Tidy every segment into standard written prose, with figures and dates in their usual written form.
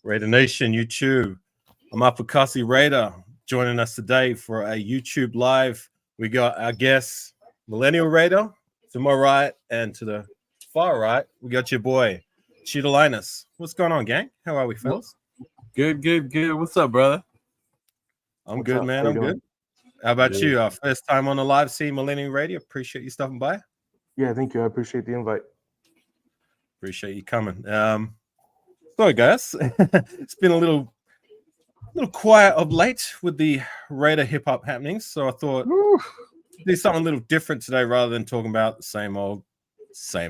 Raider Nation, YouTube. I'm Apakasi Raider. Joining us today for a YouTube live. We got our guest, Millennial Raider, to my right, and to the far right, we got your boy, Cheetah Linus. What's going on, gang? How are we, fellas? Good. What's up, brother? I'm good, man. I'm good. How about you? First time on the live scene, Millennial Radio. Appreciate you stopping by. Yeah, thank you. I appreciate the invite. Appreciate you coming. So, guys, it's been a little quiet of late with the Raider hip hop happenings. So I thought do something a little different today rather than talking about the same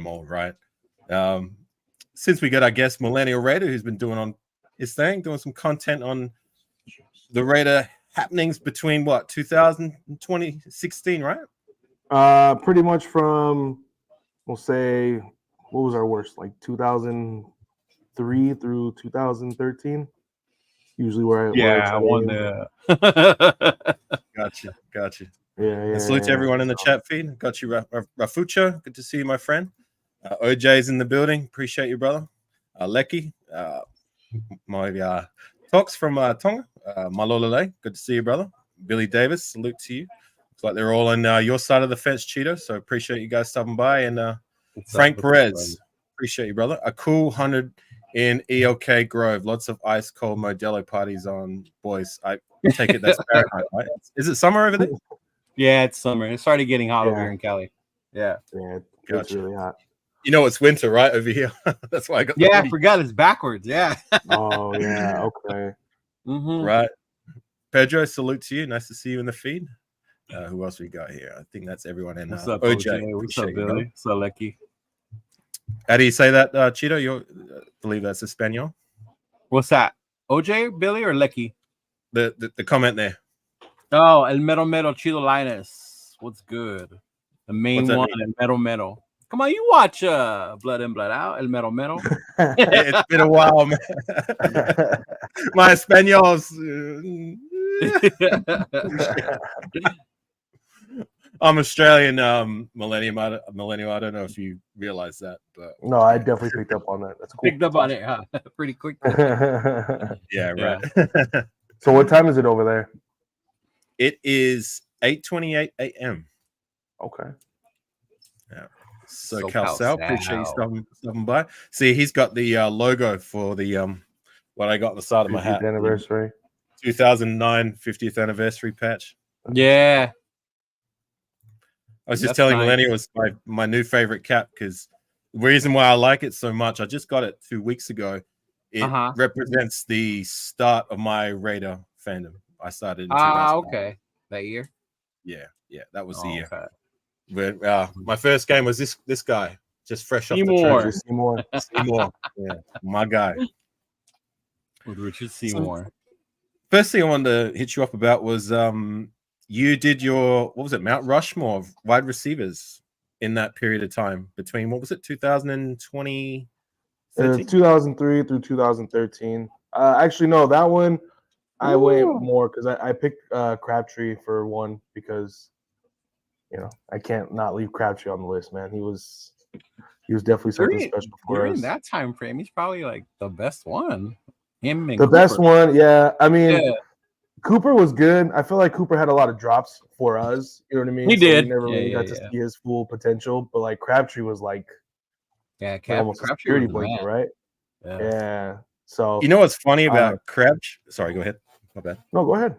old, right? Since we got our guest Millennial Raider, who's been doing some content on the Raider happenings between 2000 and 2016, right? Pretty much from, we'll say, what was our worst? Like 2003 through 2013. Usually where I won the. Gotcha. Yeah. Salute to everyone in the chat feed. Got you, Rafucha. Good to see you, my friend. OJ's in the building. Appreciate you, brother. Lecky, my talks from Tonga. Malolele. Good to see you, brother. Billy Davis. Salute to you. Looks like they're all on your side of the fence, Cheetah. So appreciate you guys stopping by. And Frank Perez. Appreciate you, brother. A cool 100 in Y2k Grove. Lots of ice cold Modelo parties on, boys. I take it that's Fahrenheit, right? Is it summer over there? Yeah, it's summer. It started getting hot over here in Cali. Yeah, It's really hot. You know it's winter, right, over here? That's why I got. I forgot it's backwards. Yeah. Oh yeah. Okay. Right. Pedro, salute to you. Nice to see you in the feed. Who else we got here? I think that's everyone in. What's up, OJ? What's up, Billy? What's up, Lecky? How do you say that, Cheeto? You believe that's Espanol? What's that? OJ, Billy, or Lecky? The comment there. Oh, El Mero Chido Linus. What's good? The main one, El Mero. Come on, you watch Blood In, Blood Out, El Mero. It's been a while, man. My Espanol's. I'm Australian, millennial. I don't know if you realize that, but no, I definitely picked up on that. That's cool. Picked up on it, huh? Pretty quick. Yeah, right. So, what time is it over there? It is 8:28 a.m. Okay. Yeah. So Cal Sal, appreciate you stopping by. See, he's got the logo for the what I got on the side of my hat. Anniversary. 2009 50th anniversary patch. Yeah. I was just telling Millennial it's my new favorite cap because the reason why I like it so much, I just got it 2 weeks ago. It represents the start of my Raider fandom. I started in 2009. Okay. That year? Yeah, that was the year. Okay. But my first game was this guy, just fresh off the train. Seymour. Yeah, my guy. With Richard Seymour. First thing I wanted to hit you up about was you did your, Mount Rushmore of wide receivers in that period of time between, 2000 and 2013? 2003 through 2013. Actually, no, that one I went more because I picked Crabtree for one because, I can't not leave Crabtree on the list, man. He was definitely something special for us. In that time frame, he's probably like the best one. Him and the best one, yeah. I mean, Cooper was good. I feel like Cooper had a lot of drops for us. You know what I mean? He did. We never really got to see his full potential. But like Crabtree was like, almost a security blanket, right? Yeah. So you know what's funny about Crabtree? Sorry, go ahead. My bad. No, go ahead.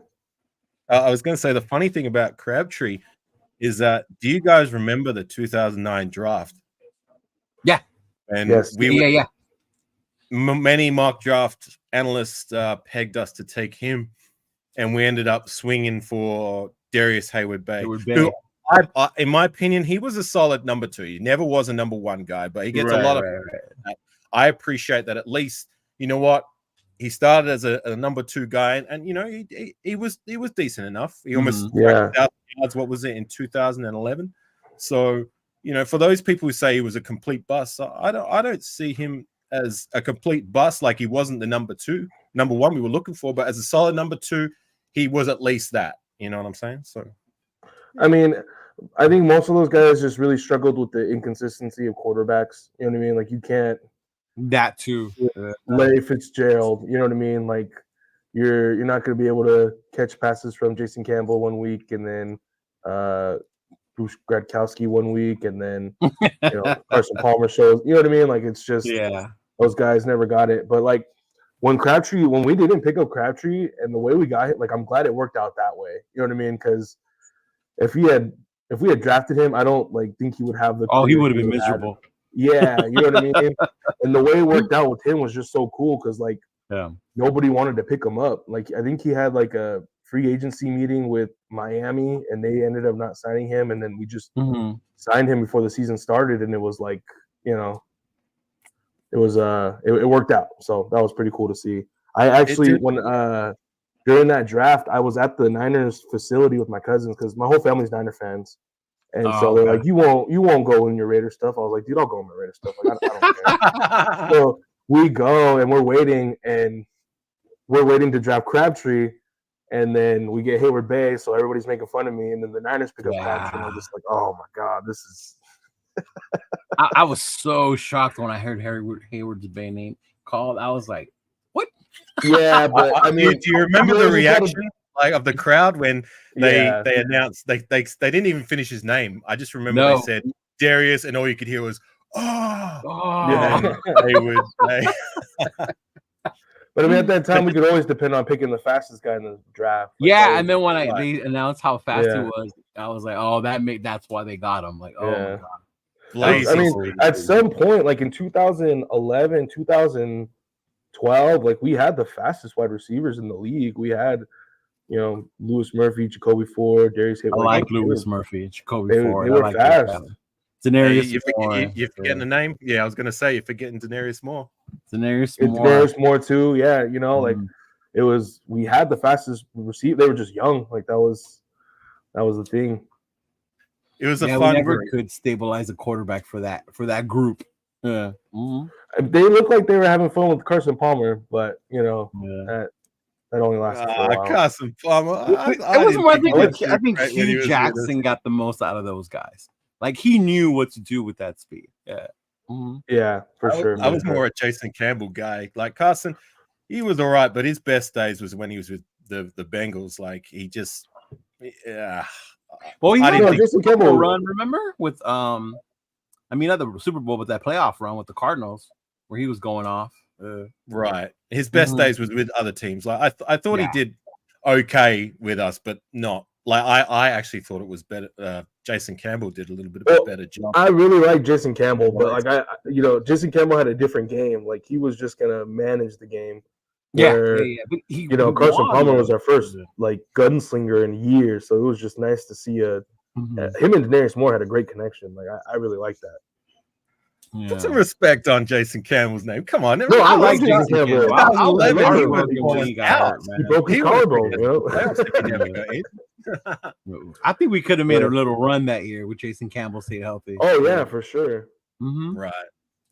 I was going to say the funny thing about Crabtree is that do you guys remember the 2009 draft? Yeah. And yes. Many mock draft analysts pegged us to take him, and we ended up swinging for Darius Hayward-Bay. Who, in my opinion, he was a solid number 2. He never was a number 1 guy, but he gets a lot of. I appreciate that. At least, you know what? He started as a number 2 guy, and he was decent enough. He almost 1,000 yards. What was it in 2011? So for those people who say he was a complete bust, I don't see him as a complete bust. Like he wasn't the number 1 we were looking for, but as a solid number 2, he was at least that. You know what I'm saying? So, I mean, I think most of those guys just really struggled with the inconsistency of quarterbacks. You know what I mean? Like you can't That too. Larry Fitzgerald. You know what I mean? Like you're not going to be able to catch passes from Jason Campbell one week, and then Bruce Gradkowski one week, and then Carson Palmer shows. You know what I mean? Like it's just those guys never got it. But like when we didn't pick up Crabtree, and the way we got it, like I'm glad it worked out that way. You know what I mean? Because if we had drafted him, I don't think he would have the. Oh, he would have been miserable. Yeah, you know what I mean. And the way it worked out with him was just so cool because nobody wanted to pick him up. Like I think he had like a free agency meeting with Miami, and they ended up not signing him, and then we just signed him before the season started, and it was like it was it worked out. So that was pretty cool to see. I actually when during that draft, I was at the Niners facility with my cousins because my whole family's Niner fans. And so they're like, you won't go in your Raider stuff. I was like, dude, I'll go in my Raider stuff. Like, I don't care. So we go and we're waiting to draft Crabtree, and then we get Hayward Bay. So everybody's making fun of me, and then the Niners pick up Crabtree, and I'm just like, oh my god, this is. I was so shocked when I heard Hayward's Bay name called. I was like, what? Yeah, but I mean, do you remember the reaction? Of the crowd when they announced they didn't even finish his name. I just remember they said Darius, and all you could hear was Hayward. But I mean, at that time, we could always depend on picking the fastest guy in the draft. And then when they announced how fast he was, I was like, oh, that's why they got him. Like, oh my god. I mean, at some point, like in 2011, 2012, like we had the fastest wide receivers in the league. We had Lewis Murphy, Jacoby Ford, Darius Hayward. I like Lewis Murphy, Jacoby Ford. They were fast. Denarius Moore. You're forgetting the name? Yeah, I was going to say you're forgetting Denarius Moore. Denarius Moore too. Yeah, like it was. We had the fastest receiver. They were just young. Like that was the thing. It was a fun. We never could stabilize a quarterback for that group. Yeah. Mm-hmm. They looked like they were having fun with Carson Palmer, but that only lasted for a while. Carson Palmer. I think Hugh Jackson got the most out of those guys. Like he knew what to do with that speed. Yeah. Mm-hmm. Yeah, for sure. I was more a Jason Campbell guy. Like Carson, he was all right, but his best days was when he was with the Bengals. Like he just, Well, he had a Jason Campbell run. Remember with not the Super Bowl, but that playoff run with the Cardinals where he was going off. Right. His best days was with other teams. Like I thought he did okay with us, but not. Like I actually thought it was better. Jason Campbell did a little bit of a better job. I really like Jason Campbell, but Jason Campbell had a different game. Like he was just gonna manage the game. Where, But Carson Palmer was our first gunslinger in years, so it was just nice to see him and Denarius Moore had a great connection. Like I really like that. Yeah. Put some respect on Jason Campbell's name. Come on. No, I like Jason Campbell. He broke his collarbone. I think we could have made a little run that year with Jason Campbell stayed healthy. Oh, yeah, for sure. Mm-hmm. Right.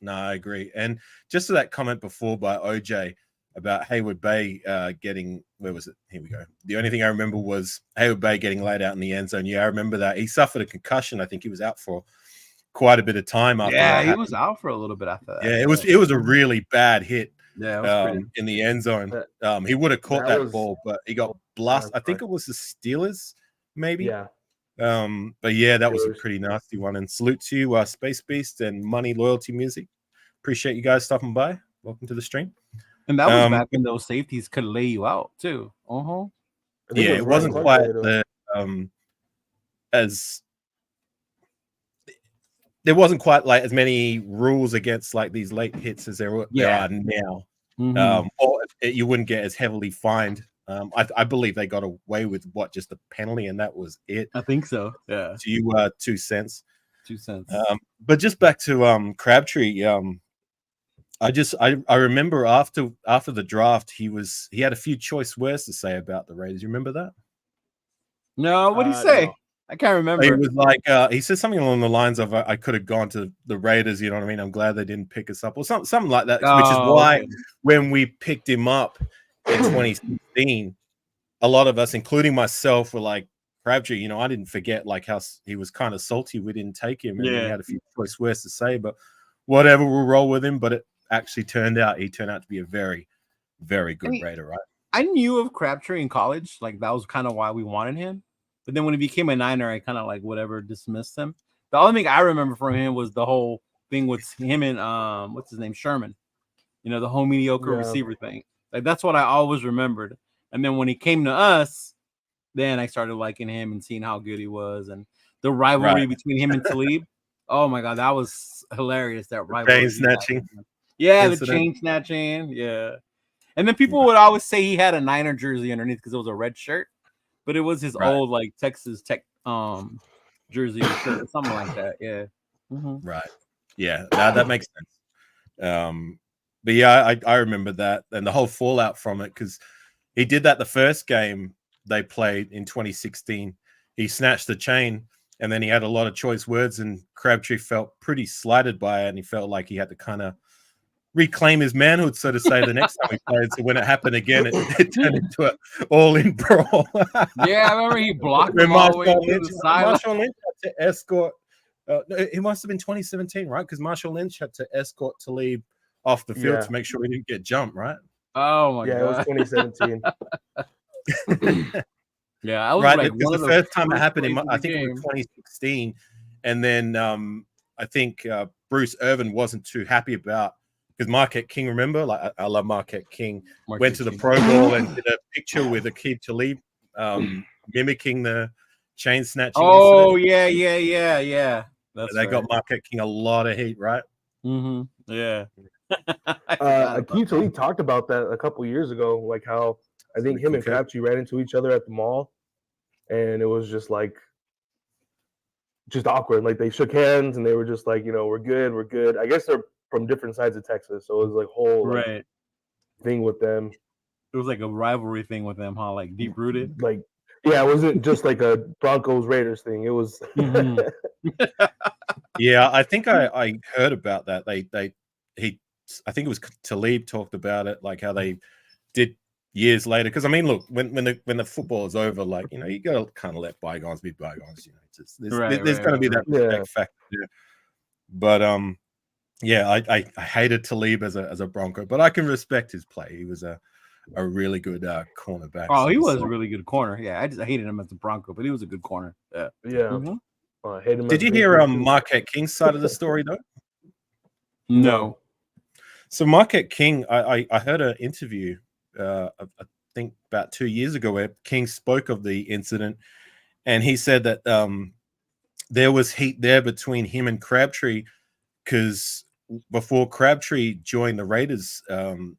No, I agree. And just to that comment before by OJ about Hayward Bay getting, where was it? Here we go. The only thing I remember was Hayward Bay getting laid out in the end zone. Yeah, I remember that. He suffered a concussion. I think he was out for quite a bit of time after that. Yeah, he was out for a little bit after that. Yeah, it was a really bad hit. Yeah, in the end zone. He would have caught that ball, but he got blasted. I think it was the Steelers, maybe. Yeah. But yeah, that was a pretty nasty one. And salute to you, Space Beast and Money Loyalty Music. Appreciate you guys stopping by. Welcome to the stream. And that was back when those safeties could lay you out too. Yeah, it wasn't quite there wasn't quite like as many rules against like these late hits as there are now. Mm-hmm. Or you wouldn't get as heavily fined. I believe they got away with just a penalty, and that was it. I think so. Yeah. To you, 2 cents. 2 cents. But just back to Crabtree. I remember after the draft, he had a few choice words to say about the Raiders. You remember that? No, what did he say? No. I can't remember. He was like, he said something along the lines of, "I could have gone to the Raiders." You know what I mean? I'm glad they didn't pick us up, or something like that. Which is why when we picked him up in 2016, a lot of us, including myself, were like, Crabtree. I didn't forget like how he was kind of salty we didn't take him, and he had a few choice words to say. But whatever, we'll roll with him. But actually turned out, he turned out to be a very, very good Raider, right? I knew of Crabtree in college. Like, that was kind of why we wanted him. But then when he became a Niner, I kind of like whatever dismissed him. The only thing I remember from him was the whole thing with him and what's his name, Sherman. You know, the whole mediocre receiver thing. Like, that's what I always remembered. And then when he came to us, then I started liking him and seeing how good he was, and the rivalry between him and Talib. Oh my God, that was hilarious! That rivalry. Chain snatching. Yeah, the chain snatching. Yeah. And then people would always say he had a Niner jersey underneath because it was a red shirt, but it was his old like Texas Tech jersey or shirt or something like that. Yeah. Mm-hmm. Right. Yeah. No, that makes sense. But yeah, I remember that and the whole fallout from it, because he did that the first game they played in 2016. He snatched the chain, and then he had a lot of choice words, and Crabtree felt pretty slighted by it, and he felt like he had to kind of reclaim his manhood, so to say, the next time we played. So when it happened again, it turned into an all-in brawl. Yeah, I remember he blocked him all the way to the side. Marshall Lynch had to escort. It must have been 2017, right? Because Marshall Lynch had to escort Talib off the field to make sure he didn't get jumped, right? Oh my God! Yeah, it was 2017. Yeah, I was right. Like because the first time it happened, I think it was 2016, and then I think Bruce Irvin wasn't too happy about, because Marquette King, remember, like I love Marquette King, went to the Pro Bowl and did a picture with Aqib Talib, mimicking the chain snatching. Oh incident. Yeah. They got Marquette King a lot of heat, right? Mm-hmm. Yeah. Aqib Talib talked about that a couple years ago, like how I think him and Crabtree ran into each other at the mall, and it was just awkward. Like, they shook hands and they were just like, we're good. I guess they're from different sides of Texas, so it was like whole thing with them. It was like a rivalry thing with them, huh? Like deep rooted. Like, yeah, it wasn't just like a Broncos Raiders thing. It was. Yeah, I think I heard about that. I think it was Talib talked about it, like how they did years later. Because I mean, look, when the football is over, like, you got to kind of let bygones be bygones. There's going to be that respect factor there. But I hated Talib as a Bronco, but I can respect his play. He was a really good cornerback. Oh, he was a really good corner. Yeah, I hated him as a Bronco, but he was a good corner. Yeah. Mm-hmm. Did you hear Marquette King's side of the story though? No. So Marquette King, I heard an interview, I think about 2 years ago, where King spoke of the incident, and he said that there was heat there between him and Crabtree, because before Crabtree joined the Raiders,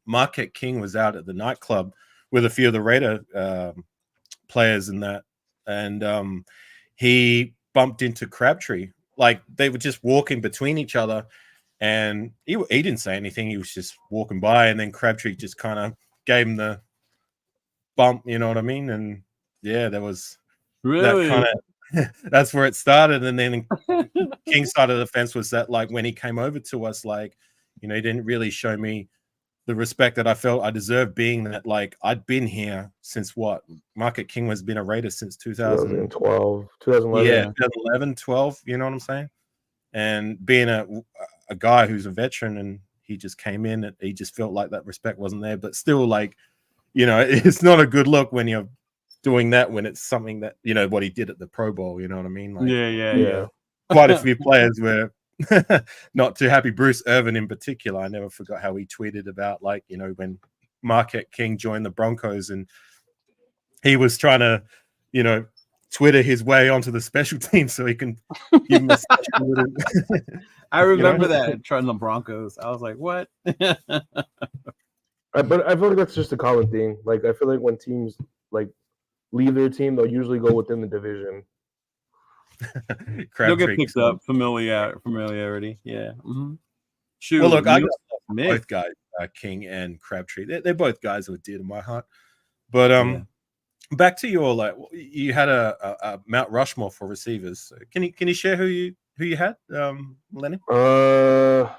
Marquette King was out at the nightclub with a few of the Raider players and that, and he bumped into Crabtree. Like, they were just walking between each other, and he didn't say anything. He was just walking by, and then Crabtree just kind of gave him the bump, you know what I mean? And yeah, there was really that kind of that's where it started. And then King's side of the fence was that, like, when he came over to us, like, he didn't really show me the respect that I felt I deserved, being that, like, I'd been here since what? Marquette King has been a Raider since 2012, 2011. Yeah, 2011, 12, you know what I'm saying? And being a guy who's a veteran, and he just came in, and he just felt like that respect wasn't there. But still, like, it's not a good look when you're doing that, when it's something that, what he did at the Pro Bowl, you know what I mean? Like, yeah. Quite a few players were not too happy. Bruce Irvin in particular, I never forgot how he tweeted about, like, when Marquette King joined the Broncos, and he was trying to, Twitter his way onto the special team so he can give him a special little. I remember that trying the Broncos. I was like, what? But I feel like that's just a common thing. Like, I feel like when teams like leave their team, they'll usually go within the division. They'll get picked up. Familiarity. Yeah. Mm-hmm. Shoot, well, look, I got both guys, King and Crabtree. They're both guys who are dear to my heart. But back to your, like, you had a Mount Rushmore for receivers. So can you share who you had, Lenny? What's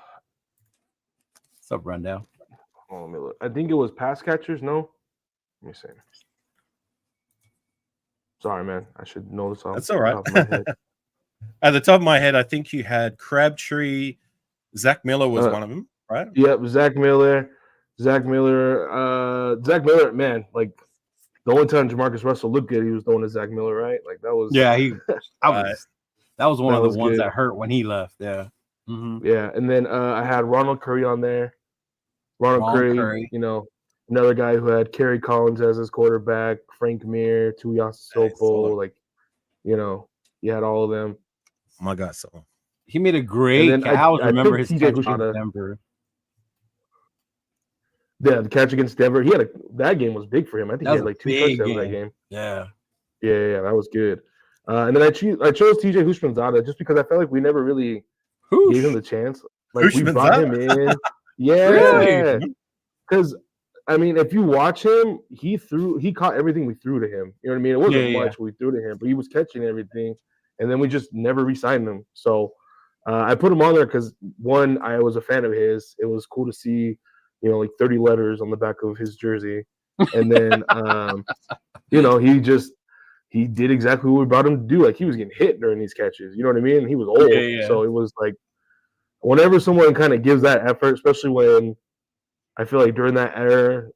up, rundown? Oh, let me look. I think it was pass catchers. No, let me see. Sorry, man. I should know this off. That's all right. At the top of my head, I think you had Crabtree. Zach Miller was one of them. right? Yep, Zach Miller, man, like the only time Jamarcus Russell looked good, he was throwing to Zach Miller, right? Like that was that was one that of the was ones good. that hurt when he left. Yeah. Mm-hmm. Yeah, and then I had Ronald Curry on there. Ronald Curry, you know, another guy who had Kerry Collins as his quarterback, Frank Mir, Tuiasosopo, like, you know, he had all of them. My God, so he made a great. I always remember his catch against Denver. Yeah, the catch against Denver. That game was big for him. I think he had like 2 touchdowns that game. Yeah, that was good. And then I chose TJ Houshmandzadeh just because I felt like we never really gave him the chance. Like we brought him in. Yeah. Really? Because I mean, if you watch him, he caught everything we threw to him. You know what I mean? It wasn't much we threw to him, but he was catching everything. And then we just never re-signed him. So I put him on there because one, I was a fan of his. It was cool to see, you know, like 30 letters on the back of his jersey. And then you know, he did exactly what we brought him to do. Like he was getting hit during these catches. You know what I mean? He was old. So it was like whenever someone kind of gives that effort, especially when I feel like during that era,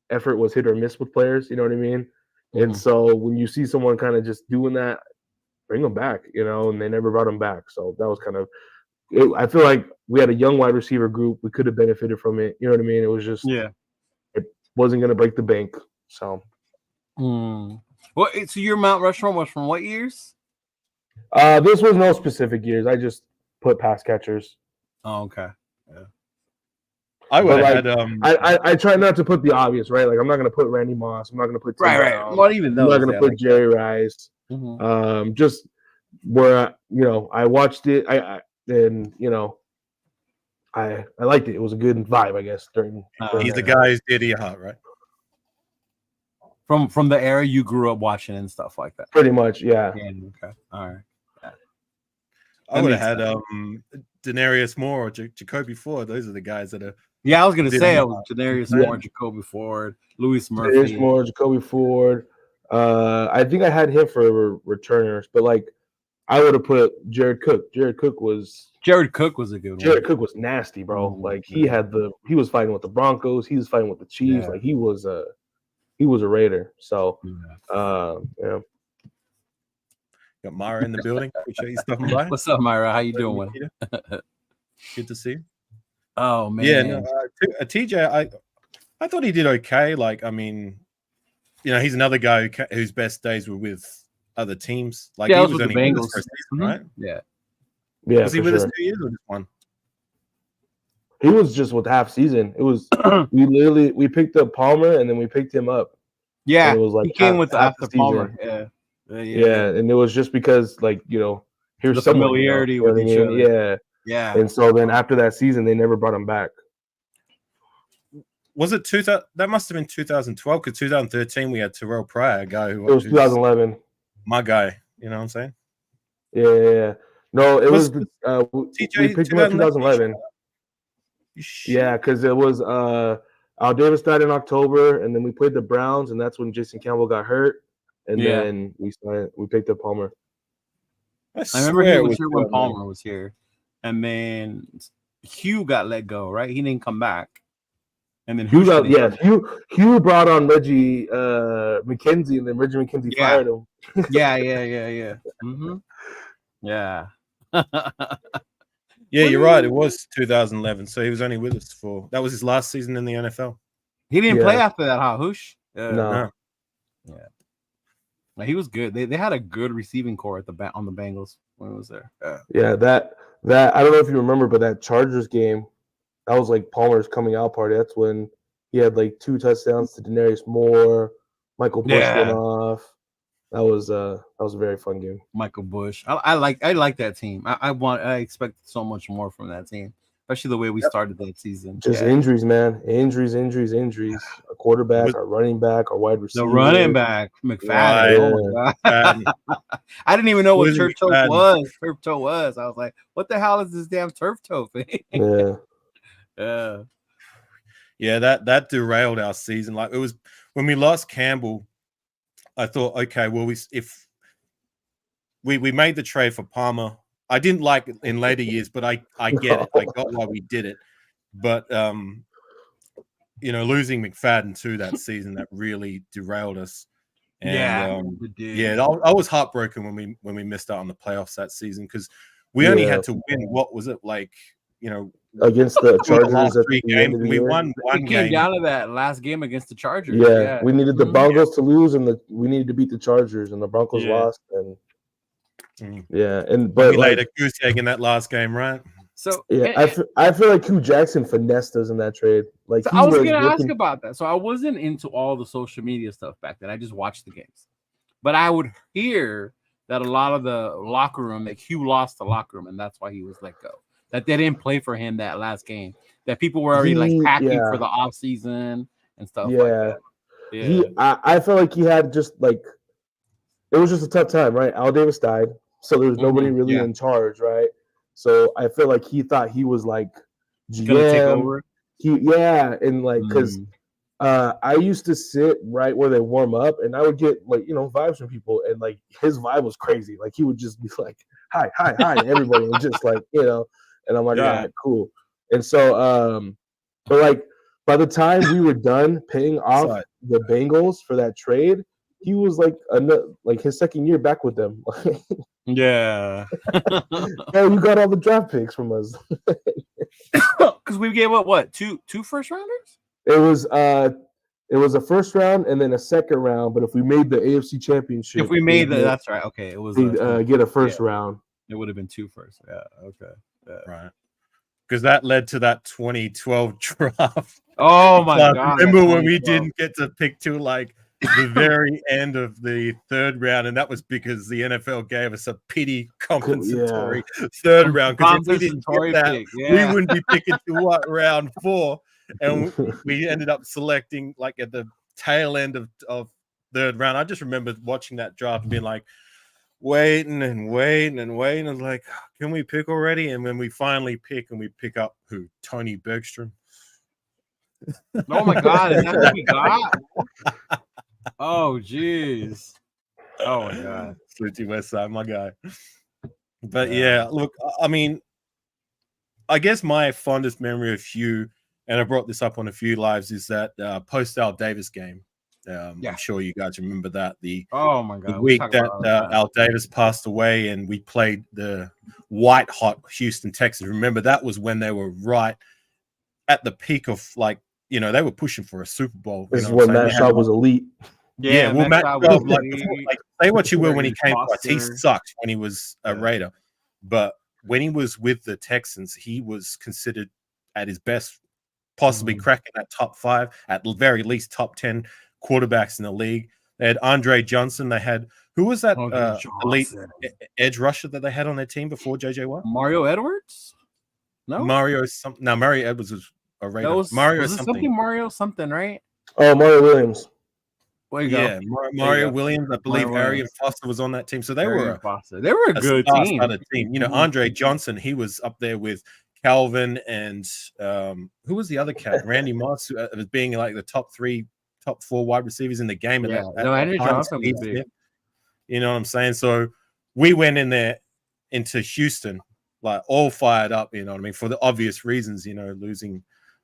effort was hit or miss with players. You know what I mean? Mm-hmm. And so when you see someone kind of just doing that, bring them back, you know, and they never brought him back. So that was kind of I feel like we had a young wide receiver group. We could have benefited from it. You know what I mean? It was just it wasn't going to break the bank. So. Well, so your Mount Rushmore was from what years? This was no specific years. I just put pass catchers. Oh, okay. Yeah. I would have had. I try not to put the obvious, right? Like I'm not going to put Randy Moss. I'm not going to put Tim Brown. Not even those. I'm not going to put Jerry Rice. Mm-hmm. Just where you know I watched it. And you know I liked it. It was a good vibe, I guess. During he's the guy who's dear to your heart, right? From the era you grew up watching and stuff like that. Pretty much, yeah. Okay, all right. Yeah. I would have had Denarius Moore or Jacoby Ford. Those are the guys that are. Yeah, I was gonna say it was Denarius Moore, Jacoby Ford, Louis Murphy. Denarius Moore, Jacoby Ford. I think I had him for returners, but like I would have put Jared Cook. Jared Cook was a good one. Jared Cook was nasty, bro. Like he was fighting with the Broncos. He was fighting with the Chiefs. Like he was a Raider. So yeah. Got Myra in the building. Appreciate you stopping by. What's up, Myra? How you doing? Good to see you. Oh man. Yeah, no, TJ, I thought he did okay. Like, I mean, you know, he's another guy whose best days were with other teams. Like he was only with us for a season, right? Yeah. Was he with us 2 years or just one? He was just with half season. It was we picked up Palmer and then we picked him up. Yeah, and it was like he came with after Palmer. Yeah, and it was just because like you know here's the familiarity with each other. Yeah. And so then after that season, they never brought him back. Was it 2000? That must have been 2012 because 2013 we had Terrell Pryor, a guy who it was 2011. My guy, you know what I'm saying? Yeah. No, it was we picked him up 2011. Yeah, because it was Al Davis died in October, and then we played the Browns, and that's when Jason Campbell got hurt, and then we picked up Palmer. I remember he was here when Palmer was here, and then Hugh got let go. Right, he didn't come back, and then Hugh brought on Reggie McKenzie, and then Reggie McKenzie fired him. Yeah. Mm-hmm. Yeah. Yeah, you're right. It was 2011, so he was only with us that was his last season in the NFL. He didn't play after that, huh, Hoosh? No. Yeah. No, he was good. They had a good receiving core on the Bengals when he was there. Yeah, that I don't know if you remember, but that Chargers game, that was like Palmer's coming out party. That's when he had like 2 touchdowns to Denarius Moore. Michael Bush went off. That was a very fun game. Michael Bush. I like that team. I expected so much more from that team, especially the way we started that season. Just injuries, man. Injuries. Our quarterback, our running back, our wide receiver. The running back, McFadden. Oh my God. I didn't even know what turf toe was. Turf toe was. I was like, what the hell is this damn turf toe thing? Yeah. Yeah, that derailed our season. Like it was when we lost Campbell. I thought, okay, well, if we made the trade for Palmer, I didn't like it in later years, but I get it. I got why we did it. but losing McFadden too that season, that really derailed us. And I was heartbroken when we missed out on the playoffs that season, because we only had to win. What was it like? Against the Chargers at the end of the year. We won one game. It came down to that last game against the Chargers. Yeah. We needed the Broncos to lose, and we needed to beat the Chargers, and the Broncos lost. And but we laid a goose egg in that last game, right? So I feel like Hugh Jackson finessed us in that trade. Like, so I was going to ask about that. So I wasn't into all the social media stuff back then. I just watched the games, but I would hear that a lot of the locker room, like Hugh lost the locker room, and that's why he was let go. That they didn't play for him that last game. That people were already like packing for the off season and stuff like that. Yeah, I felt like he had just like, it was just a tough time, right? Al Davis died, so there was nobody really in charge, right? So I feel like he thought he was like gonna take over. And like, because I used to sit right where they warm up, and I would get like vibes from people, and like his vibe was crazy. Like he would just be like, hi, everybody, and just like and I'm like, all right, cool. And so, but like by the time we were done paying off the Bengals for that trade, he was like his second year back with them. Yeah. You got all the draft picks from us. Because we gave up what two first rounders? It was a first round and then a second round. But if we made the AFC Championship, that's right. Okay, it was we'd get a first round. It would have been 2 first. Yeah. Okay. Yeah. Right. Because that led to that 2012 draft. Oh my God! Remember when we didn't get to pick to like the very end of the third round, and that was because the NFL gave us a pity compensatory third round. Because if we didn't get that, we wouldn't be picking to what round 4, and we ended up selecting like at the tail end of third round. I just remember watching that draft and being like, waiting. I was like, can we pick already? And when we finally pick, and we pick up who? Tony Bergstrom. Oh my God, is that what we got? Oh jeez. Oh my God. Fruity West Side, my guy. But yeah, look, I mean, I guess my fondest memory of Hugh, and I brought this up on a few lives, is that post Al Davis game. I'm sure you guys remember that. Oh my God, the week that Al Davis passed away, and we played the white hot Houston Texans. Remember, that was when they were right at the peak of like, they were pushing for a Super Bowl. This is when Matt Schaub was elite. Yeah, well, Matt Schaub, like, say what you will when he came to us, he sucked when he was a Raider. But when he was with the Texans, he was considered at his best, possibly cracking that top 5, at the very least top 10 quarterbacks in the league. They had Andre Johnson. They had, who was that elite edge rusher that they had on their team before JJ Watt? Mario Edwards? No, Mario Edwards was a Raider. Mario something, right? Oh, Mario Williams. Mario Williams. I believe Arian Foster was on that team. So they were a good team. Andre Johnson, he was up there with Calvin and who was the other cat? Randy Moss, as being like the top 4 wide receivers in the game. Andrew Johnson was big. You know what I'm saying? So we went in there into Houston, like all fired up, you know what I mean? For the obvious reasons, losing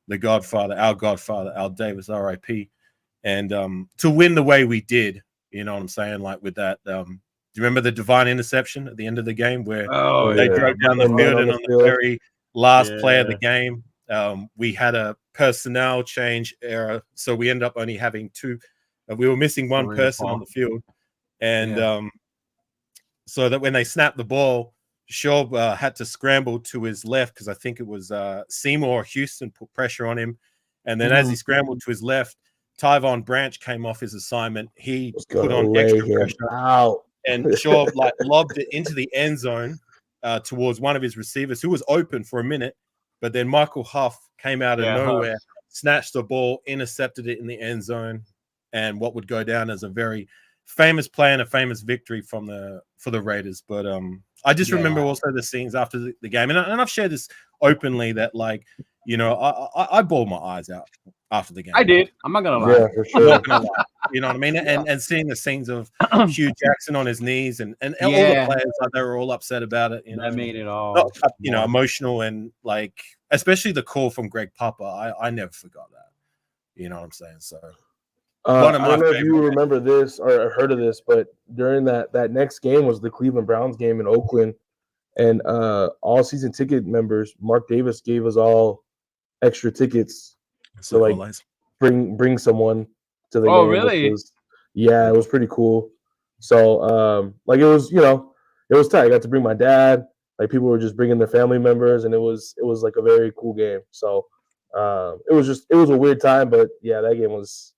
our Godfather, Al Davis, RIP. And to win the way we did, you know what I'm saying? Like with that, do you remember the divine interception at the end of the game where they drove down the field, and on the very last play of the game, we had a personnel change error. So we ended up only having 2. We were missing one person on the field. And so that when they snapped the ball, Schaub had to scramble to his left, because I think it was Seymour or Houston put pressure on him. And then as he scrambled to his left, Tyvon Branch came off his assignment. He put on extra pressure, and Schaub lobbed it into the end zone towards one of his receivers, who was open for a minute. But then Michael Huff came out of nowhere, snatched the ball, intercepted it in the end zone, and what would go down as a very famous play and a famous victory for the Raiders. But I just remember also the scenes after the game, and I've shared this openly that I bawled my eyes out after the game. I did. I'm not gonna lie. Yeah, for sure. You know what I mean? And seeing the scenes of Hugh Jackson on his knees and all the players, like, they were all upset about it. That made it all emotional, and like especially the call from Greg Papa. I never forgot that. You know what I'm saying? So I don't know if you remember this or heard of this, but during that next game was the Cleveland Browns game in Oakland, and all season ticket members, Mark Davis gave us all extra tickets to like bring someone to the game. Oh, really? It was pretty cool. So like it was tight. I got to bring my dad. Like people were just bringing their family members, and it was like a very cool game. So it was a weird time, but yeah, that game was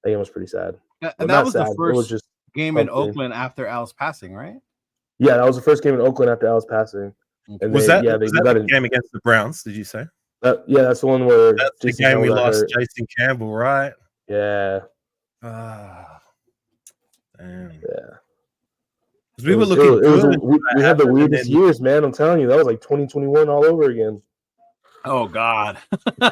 pretty sad. And that was the first game in Oakland after Al's passing, right? Yeah, that was the first game in Oakland after Al's passing. And was that the game against the Browns? Did you say? Yeah, that's the one where that's the game we lost Jason Campbell, right? Yeah. Damn. Yeah. We were looking good. We had the weirdest years, man. I'm telling you, that was like 2021 all over again. Oh God. Do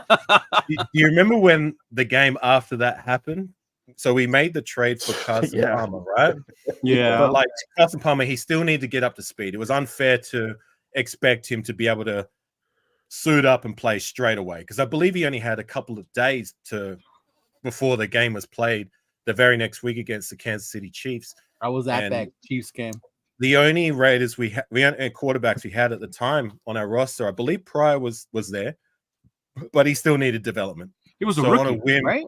you remember when the game after that happened? So we made the trade for Carson Palmer, right? Yeah. But like Carson Palmer, he still needed to get up to speed. It was unfair to expect him to be able to suit up and play straight away, because I believe he only had a couple of days before the game was played the very next week against the Kansas City Chiefs. I was at that Chiefs game. The only Raiders quarterbacks we had at the time on our roster, I believe Pryor was there, but he still needed development. He was a rookie, right?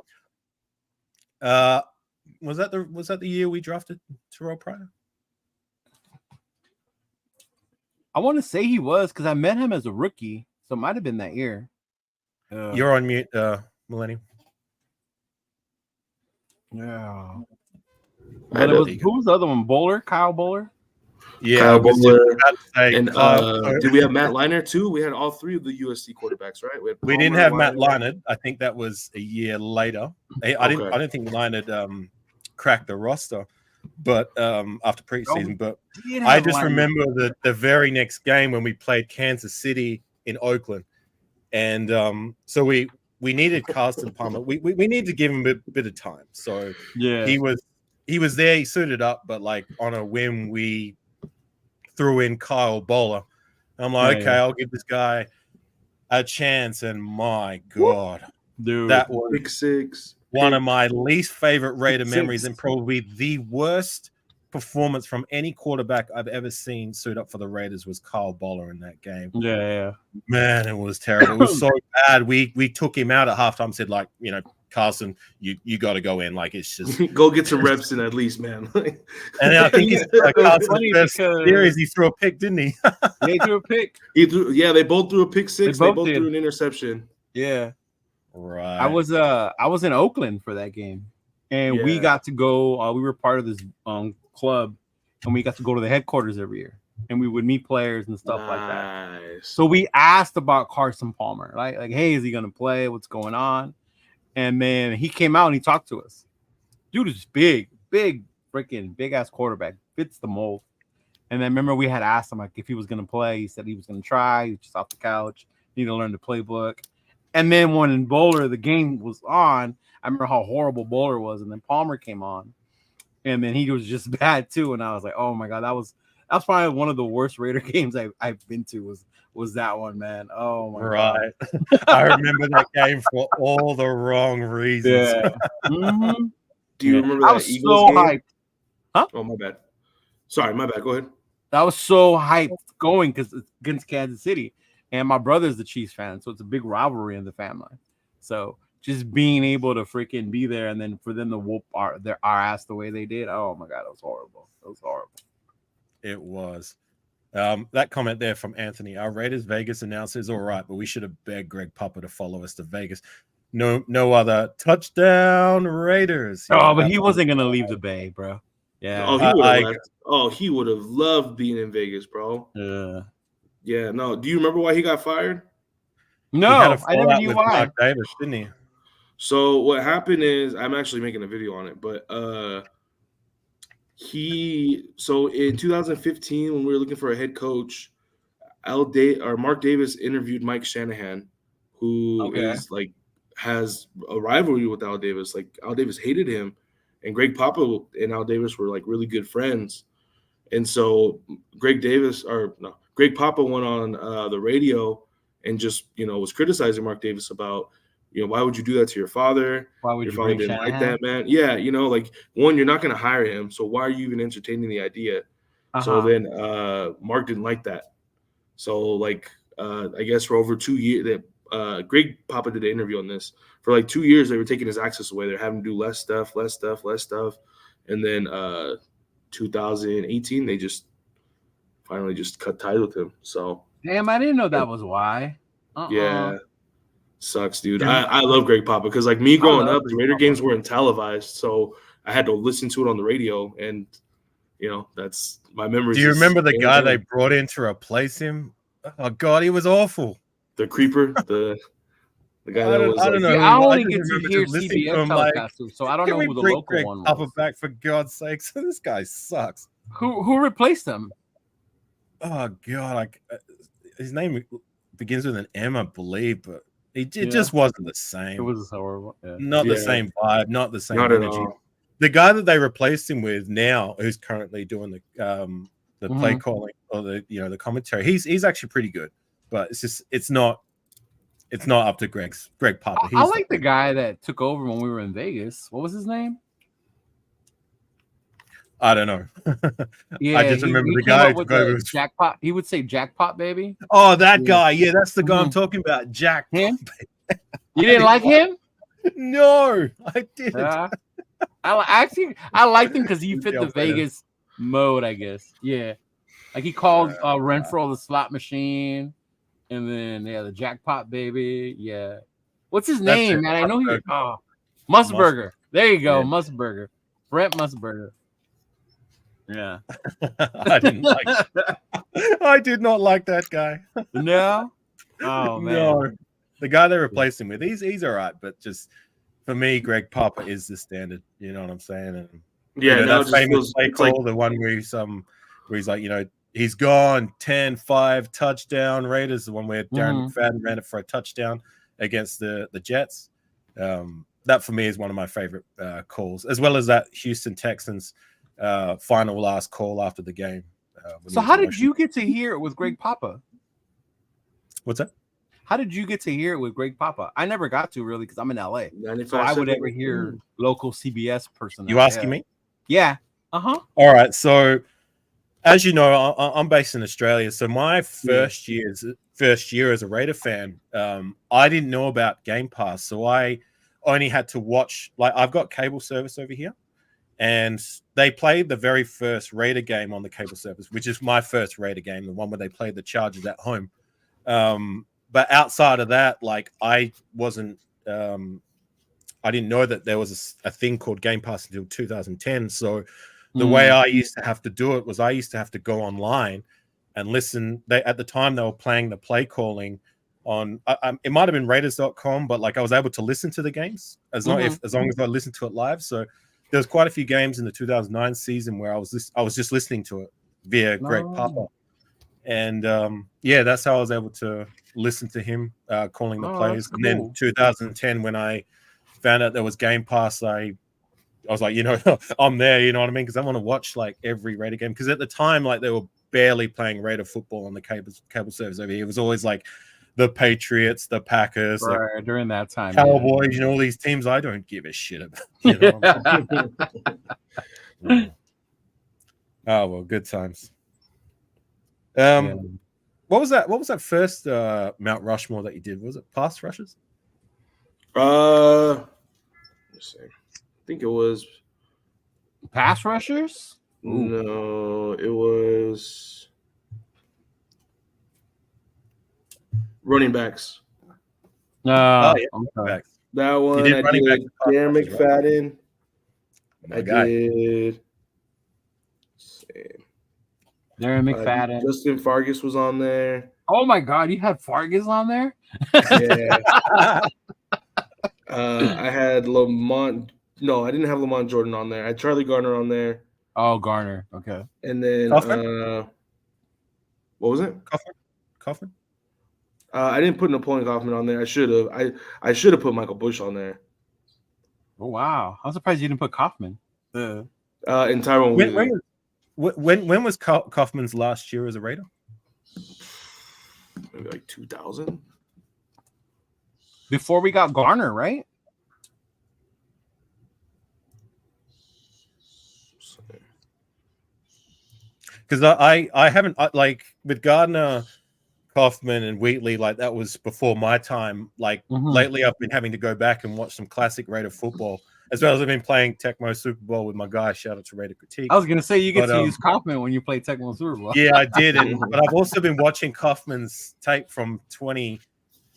Was that the year we drafted Terrell Pryor? I want to say he was, because I met him as a rookie, so it might have been that year. You're on mute, Millennium. Yeah. But who was the other one? Kyle Bowler? Yeah, Kyle Bowler. And did we have Matt Leinart too? We had all three of the USC quarterbacks, right? We didn't have Matt Leinart. I think that was a year later. I don't think Leinart cracked the roster, but after preseason. But I just remember the very next game when we played Kansas City in Oakland, and so we needed Carson Palmer. We needed to give him a bit of time. So yeah, he was there. He suited up, but like on a whim, we threw in Kyle Bowler. I'm like, okay, I'll give this guy a chance. And my God, dude, that was Big Six. One of my least favorite Raider memories, and probably the worst performance from any quarterback I've ever seen suit up for the Raiders was Kyle Bowler in that game. Yeah. Man, it was terrible. It was so bad. We took him out at halftime, said, like, Carson, you got to go in. Like, it's just go get some reps in at least, man. And I think it's Carson's best series. He threw a pick, didn't he? He threw a pick. They both threw a pick six. They both threw an interception. Yeah, right. I was in Oakland for that game, and we got to go. We were part of this club, and we got to go to the headquarters every year, and we would meet players and stuff like that. So we asked about Carson Palmer, like, hey, is he gonna play? What's going on? And then he came out and he talked to us. Dude is big, freaking big ass quarterback, fits the mold. And then remember we had asked him like if he was gonna play. He said he was gonna try. He was just off the couch. Need to learn the playbook. And then when in Bowler the game was on, I remember how horrible Bowler was. And then Palmer came on, and then he was just bad too. And I was like, oh my God, that was probably one of the worst Raider games I've been to. Was that one, man? Oh my God. I remember that game for all the wrong reasons. Yeah. Mm-hmm. Do you remember that I was Eagles so game? hyped. Huh? Oh, my bad. Sorry, my bad. Go ahead. I was so hyped going because it's against Kansas City, and my brother's the Chiefs fan, so it's a big rivalry in the family. So just being able to freaking be there, and then for them to whoop our ass the way they did, oh my God, it was horrible. It was horrible. It was. That comment there from Anthony, our Raiders Vegas announcer is all right, but we should have begged Greg Papa to follow us to Vegas. No other touchdown Raiders. Oh, but he wasn't gonna leave the Bay, bro. Yeah. He would have loved being in Vegas, bro. Yeah. Yeah. No. Do you remember why he got fired? No, I never knew why. Mark Davis, didn't he? So what happened is, I'm actually making a video on it, but so in 2015 when we were looking for a head coach, Mark Davis interviewed Mike Shanahan, who is like has a rivalry with Al Davis. Like Al Davis hated him, and Greg Papa and Al Davis were like really good friends. And so Greg Papa went on the radio and just, was criticizing Mark Davis about, why would you do that to your father? Why would your you father bring didn't like Shanahan? that, man. Yeah, like, one, you're not going to hire him, so why are you even entertaining the idea? So then Mark didn't like that. So like I guess for over 2 years that Greg Papa did an interview on this. For like 2 years they were taking his access away. They're having to do less stuff. And then 2018 they just finally just cut ties with him. So damn, I didn't know that was why. Yeah. Sucks, dude. I love Greg Papa because like me growing up, the Raider games weren't televised, so I had to listen to it on the radio, and that's my memories. Do you remember the guy they brought in to replace him? Oh God, he was awful. The creeper, the guy that was. I don't know. I only get to hear CBS telecasters, so I don't know who the local one was. Papa back for God's sakes! This guy sucks. Who replaced him? Oh God, his name begins with an M, I believe, but it just wasn't the same. It was horrible. Yeah. Not the same vibe, not the same not energy. The guy that they replaced him with now, who's currently doing the play calling or the commentary, he's actually pretty good, but it's not up to Greg Papa. I like the guy that took over when we were in Vegas. What was his name? I don't know. Yeah, I just remember the guy with the jackpot. He would say jackpot, baby. Oh, that guy. Yeah, that's the guy I'm talking about. Jack. Him? You didn't like him? No, I didn't. I liked him because he fit the Vegas mode, I guess. Yeah. Like he called Renfro the slot machine. And then the jackpot, baby. Yeah. What's his name, man? I know he Musburger. There you go, Musburger. Brent Musburger. Yeah. I didn't like that. I did not like that guy. No? Oh man. No. The guy they replaced him with, he's all right, but just for me, Greg Papa is the standard. You know what I'm saying? And that famous play call, the one where he's like, he's gone 10-5 touchdown Raiders, the one where Darren McFadden ran it for a touchdown against the Jets. That for me is one of my favorite calls, as well as that Houston Texans final last call after the game. So how did you get to hear it with Greg Papa? What's that? How did you get to hear it with Greg Papa? I never got to really because I'm in LA. So I would ever hear local CBS person. You asking me? Yeah. All right. So as you know, I'm based in Australia. So my first year as a Raider fan, I didn't know about Game Pass. So I only had to watch, like, I've got cable service over here. And they played the very first Raider game on the cable service, which is my first Raider game, the one where they played the Chargers at home. But outside of that, like, I wasn't, I didn't know that there was a thing called Game Pass until 2010. So the way I used to have to do it was I used to have to go online and listen. At the time, they were playing the play calling on, it might have been Raiders.com, but like I was able to listen to the games as long as I listened to it live. So there was quite a few games in the 2009 season where I was just listening to it via Greg Papa. And that's how I was able to listen to him calling the plays. Cool. And then 2010, when I found out there was Game Pass, I was like, I'm there, you know what I mean? Because I want to watch like every Raider game. Because at the time, like, they were barely playing Raider football on the cable service over here. It was always like the Patriots, the Packers, like, during that time, Cowboys, all these teams I don't give a shit about. Oh well, good times. What was that first Mount Rushmore that you did? Was it pass rushes? Let's see. I think it was pass rushers. No, it was running backs. Okay. Backs. That one I did. Darren McFadden. I did. Darren McFadden. Justin Fargas was on there. Oh my God, you had Fargas on there? Yeah. I had Lamont. No, I didn't have Lamont Jordan on there. I had Charlie Garner on there. Oh, Garner. Okay. And then what was it? Coughlin? I didn't put Napoleon Kaufman on there. I should have. I should have put Michael Bush on there. Oh wow! I'm surprised you didn't put Kaufman. And Tyrone Wheatley. When was Kaufman's last year as a Raider? Maybe like 2000. Before we got Garner, right? Because I haven't like with Gardner, Kaufman, and Wheatley, like that was before my time. Like lately, I've been having to go back and watch some classic Raider football, as well as I've been playing Tecmo Super Bowl with my guy. Shout out to Raider Critique. I was gonna say you get to use Kaufman when you play Tecmo Super Bowl. Yeah, I did, but I've also been watching Kaufman's tape from 20.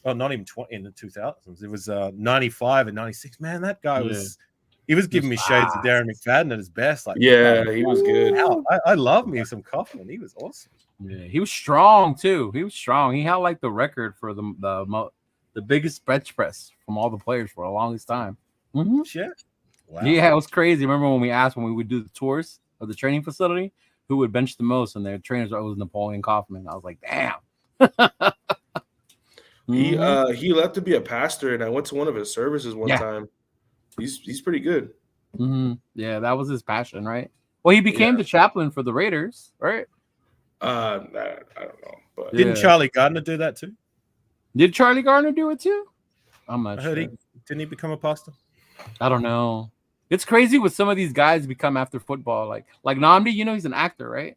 Well, not even 20 in the 2000s. It was 95 and 96. Man, that guy he was giving me shades of Darren McFadden at his best. Like, yeah, he was good. I love me some Kaufman. He was awesome. Yeah, he was strong too. He was strong. He had like the record for the biggest bench press from all the players for the longest time. Shit. Wow. Yeah, it was crazy. Remember when we asked when we would do the tours of the training facility who would bench the most, and their trainers were always Napoleon Kaufman. I was like, damn. He left to be a pastor, and I went to one of his services one time. He's pretty good. Yeah, that was his passion, right? Well, he became the chaplain for the Raiders, right? I don't know, but didn't Charlie Gardner do that too? Did Charlie Gardner do it too? I'm not sure. Didn't he become a pastor? I don't know. It's crazy with some of these guys become after football, like Nnamdi. You know, he's an actor, right?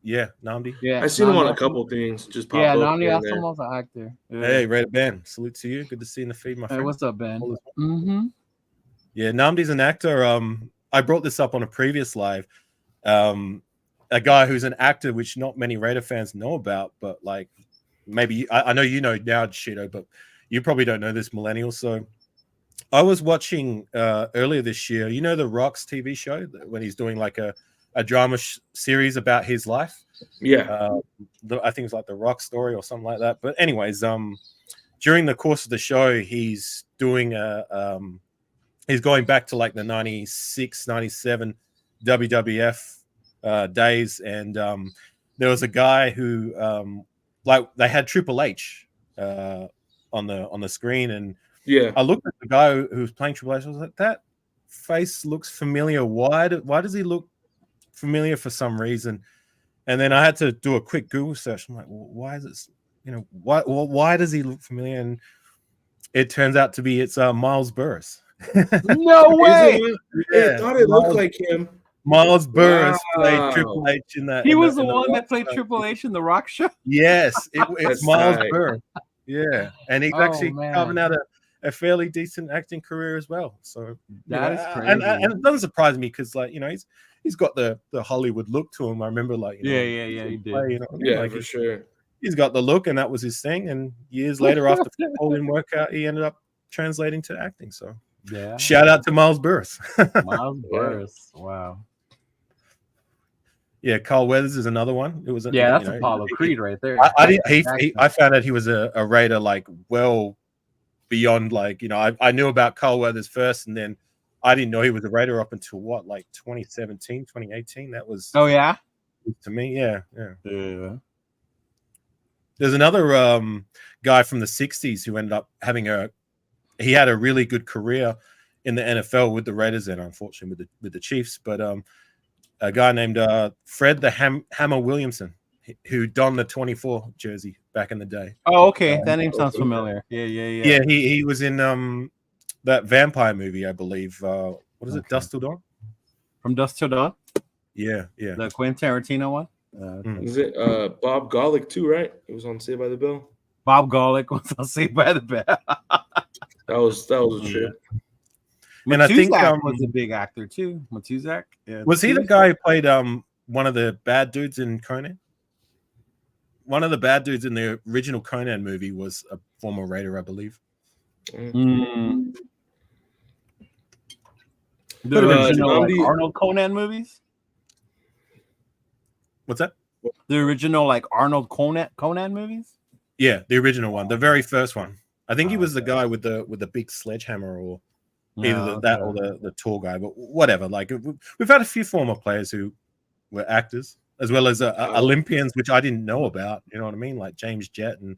Yeah, Nnamdi. Yeah, I've seen him on a couple things. Just pop up. Nnamdi also an actor. Yeah. Hey, Raider Ben, salute to you. Good to see you in the feed, my friend. Hey, what's up, Ben? Yeah, Nnamdi's an actor. I brought this up on a previous live. A guy who's an actor, which not many Raider fans know about, but like maybe I know you know now, Shido, but you probably don't know this, millennial. So I was watching earlier this year, you know, the Rock's TV show when he's doing like a drama series about his life. Yeah. I think it's like the Rock story or something like that. But anyways, during the course of the show, he's doing he's going back to like the 96, 97 WWF days. And there was a guy who like they had Triple H on the screen. And I looked at the guy who was playing Triple H. I was like, that face looks familiar. Why does he look familiar for some reason? And then I had to do a quick Google search. I'm like, well, why is it, you know, why does he look familiar? And it turns out to be it's Miles Burris. No way! I thought it looked like him. Miles Burris played Triple H in that. He was the one that played Triple H in the Rock show. Yes, it's Miles Burris. Yeah, and he's actually carving out a fairly decent acting career as well. So that is crazy, and it doesn't surprise me because, like, you know, he's got the Hollywood look to him. I remember, like, he did. Play, you know, like, for sure. He's got the look, and that was his thing. And years later, after football didn't work out, he ended up translating to acting. So shout out to Miles Burris. Miles Burris, wow. Yeah, Carl Weathers is another one. It was that's Apollo Creed right there. I found out he was a Raider like well beyond, like, you know, I knew about Carl Weathers first, and then I didn't know he was a Raider up until what, like 2017, 2018. That was to me, yeah. There's another guy from the 60s who ended up having he had a really good career in the NFL with the Raiders and unfortunately with the Chiefs, but a guy named Fred the Hammer Williamson, who donned the 24 jersey back in the day. Oh, okay. That name sounds familiar. Yeah. Yeah, he was in that vampire movie, I believe. What is it? Dusk Till Dawn? From Dusk Till Dawn? Yeah. The Quentin Tarantino one? Is it Bob Golick too, right? It was on Saved by the Bell. Bob Golick was on Saved by the Bell. that was a trip. And I think was a big actor too. Matuzak. Yeah, was he the guy who played one of the bad dudes in Conan? One of the bad dudes in the original Conan movie was a former Raider, I believe. The original Arnold Conan movies. What's that? The original like Arnold Conan movies? Yeah, the original one, the very first one. I think he was the guy with the big sledgehammer, or either that or the tall guy, but whatever. Like, we've had a few former players who were actors, as well as Olympians, which I didn't know about. You know what I mean? Like James Jett and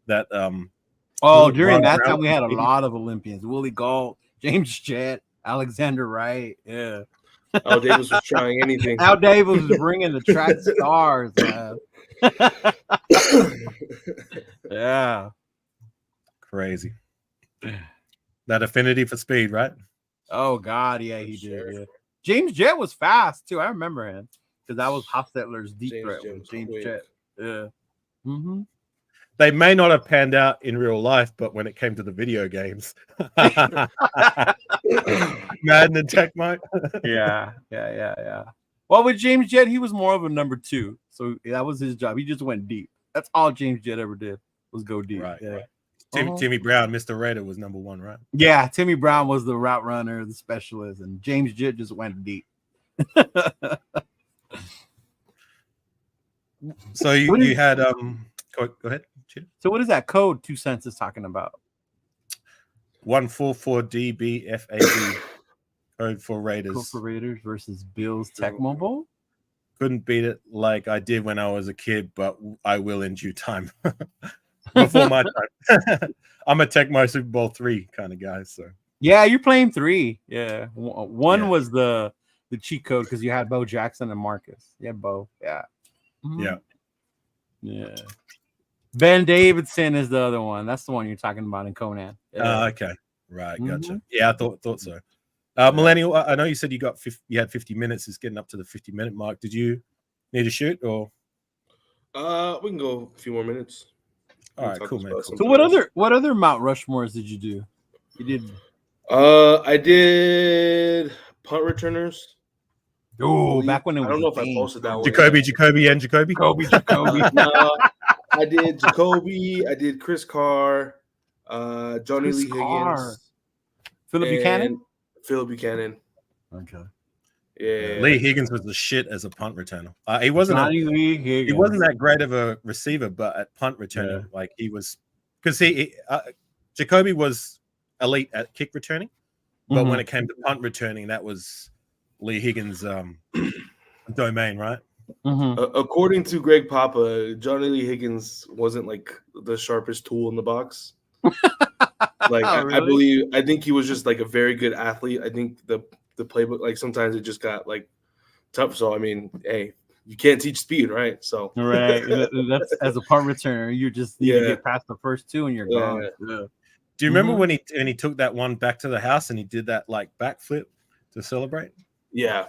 that. During that time, we had a lot of Olympians: Willie Gault, James Jett, Alexander Wright. Yeah. Al Davis was trying anything. Al Davis was bringing the track stars, man. Yeah. Crazy. That affinity for speed, right? Oh God, yeah, he did. Yeah. James Jett was fast too. I remember him because that was Hostetler's deep threat. James Jett. Yeah. Mm-hmm. They may not have panned out in real life, but when it came to the video games, Madden and Tecmo. Yeah. Well, with James Jett, he was more of a number 2, so that was his job. He just went deep. That's all James Jett ever did was go deep. Right. Yeah. Timmy Brown, Mr. Raider, was number 1, right? Yeah, Timmy Brown was the route runner, the specialist, and James Jett just went deep. So you had go ahead. So what is that code 2 cents is talking about? 144DBFAB code for Raiders. Code for Raiders versus Bills Tecmo Bowl. Couldn't beat it like I did when I was a kid, but I will in due time. Before my time. I'm a Tecmo Super Bowl 3 kind of guy. So yeah, you're playing 3. Yeah. One was the cheat code because you had Bo Jackson and Marcus. Yeah, Bo. Yeah. Yeah. Yeah. Ben Davidson is the other one. That's the one you're talking about in Conan. Yeah. Okay. Right. Gotcha. Yeah, I thought so. Millennial, I know you said you had 50 minutes. It's getting up to the 50-minute mark. Did you need to shoot or? We can go a few more minutes. All right, cool, man. Cool. So what other Mount Rushmores did you do? You did. I did punt returners. Oh, back when it was. I don't know if I posted that one. Jacoby. Jacoby. No, I did Jacoby. I did Chris Carr, Johnny Lee Higgins, Philip Buchanan. Okay. Yeah, Lee Higgins was the shit as a punt returner. He wasn't that great of a receiver, but at punt returning, like he was, because Jacoby was elite at kick returning, but when it came to punt returning, that was Lee Higgins' domain, right? According to Greg Papa, Johnny Lee Higgins wasn't like the sharpest tool in the box. Like really? I think he was just like a very good athlete. I think the playbook, like sometimes it just got like tough. So I mean, hey, you can't teach speed, right? So right, that's as a punt returner, you just need to get past the first 2 and you're gone. Yeah. Do you remember when he took that one back to the house and he did that like backflip to celebrate? Yeah.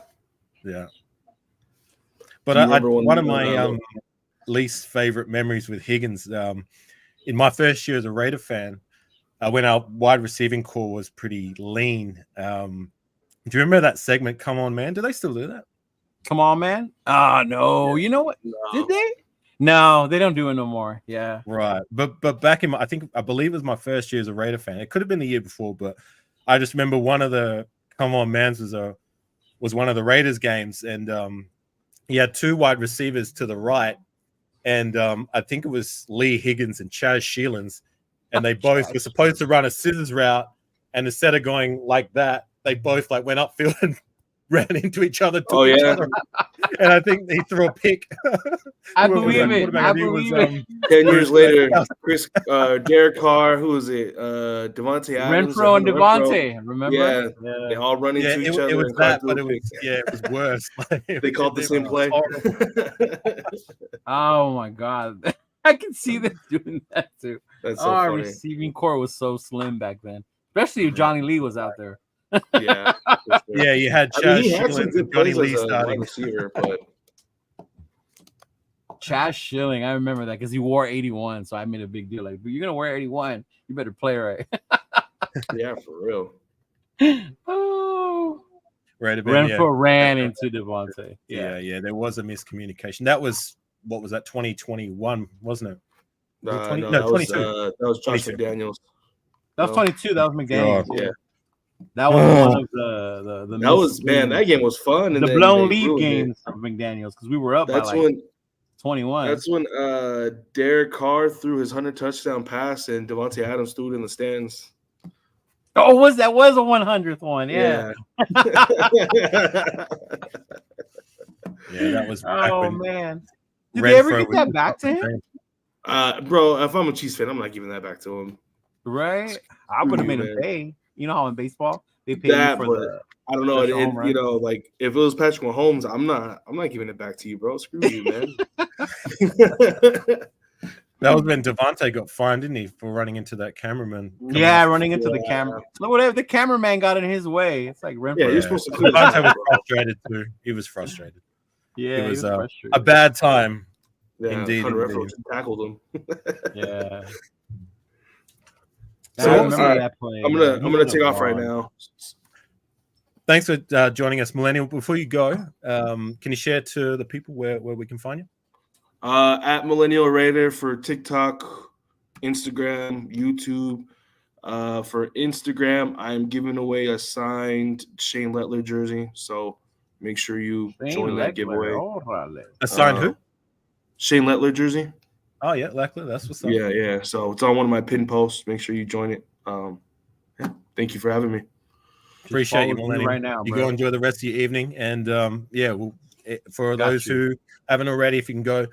But one of my least favorite memories with Higgins, in my first year as a Raider fan, when our wide receiving core was pretty lean. Do you remember that segment, Come On Man? Do they still do that? Come On Man? No. You know what? No. Did they? No, they don't do it no more. Yeah. Right. But back in I believe it was my first year as a Raider fan. It could have been the year before, but I just remember one of the Come On Mans was one of the Raiders games, and he had 2 wide receivers to the right, and I think it was Lee Higgins and Chaz Sheelans, and they both were supposed to run a scissors route, and instead of going like that, they both like went upfield and ran into each other. Each other. And I think he threw a pick. I believe it. 10 years later, Derek Carr, who was it? Devontae Adams. Renfro and Devontae, remember? Yeah, they all run into each other. It was that, but it was worse. They called the same play. Oh my God. I can see them doing that too. That's so our funny. Receiving core was so slim back then, especially if Johnny Lee was out there. Yeah, yeah, you had Chaz Schilling and Johnny Lee starting receiver, but Chaz Schilling, I remember that because he wore 81, so I made a big deal. Like, but you're gonna wear 81, you better play right. Yeah, for real. Oh, Renfro ran into Devontae. Yeah, there was a miscommunication. That was what was that 2021, wasn't it? No, 22. That was Josh McDaniels. That was 22. That was McDaniels. Yeah. That was one of the that was man. That game was fun. And the blown lead games of McDaniels because we were up. That's by like 21. That's when Derek Carr threw his 100 touchdown pass and Devontae Adams threw it in the stands. Oh, was a 100th one? Yeah. Yeah, that was. Oh man, did they ever get that back to him? Bro, if I'm a Chiefs fan, I'm not giving that back to him. Right? I would have made him pay. You know how in baseball they pay you for I don't know. You know, like if it was Patrick Mahomes, I'm not giving it back to you, bro. Screw you, man. That was when Devontae got fined, didn't he, for running into that cameraman? Yeah, running into the camera. No, whatever. The cameraman got in his way. It's like you're supposed to clear. Devontae was frustrated too. He was frustrated. Yeah, it was a bad time. Yeah, indeed. Tackled him. Yeah. So I'm gonna take off right now. Thanks for joining us, Millennial. Before you go, can you share to the people where we can find you? At Millennial Raider for TikTok, Instagram, YouTube. For Instagram, I'm giving away a signed Shane Lettler jersey, so make sure you join that giveaway. A signed who? Shane Lettler jersey. Oh yeah, Lettler. That's what's up. Yeah. So it's on one of my pin posts. Make sure you join it. Thank you for having me. Appreciate you, Millennial. Right now, you go enjoy the rest of your evening, and for those who haven't already, if you can go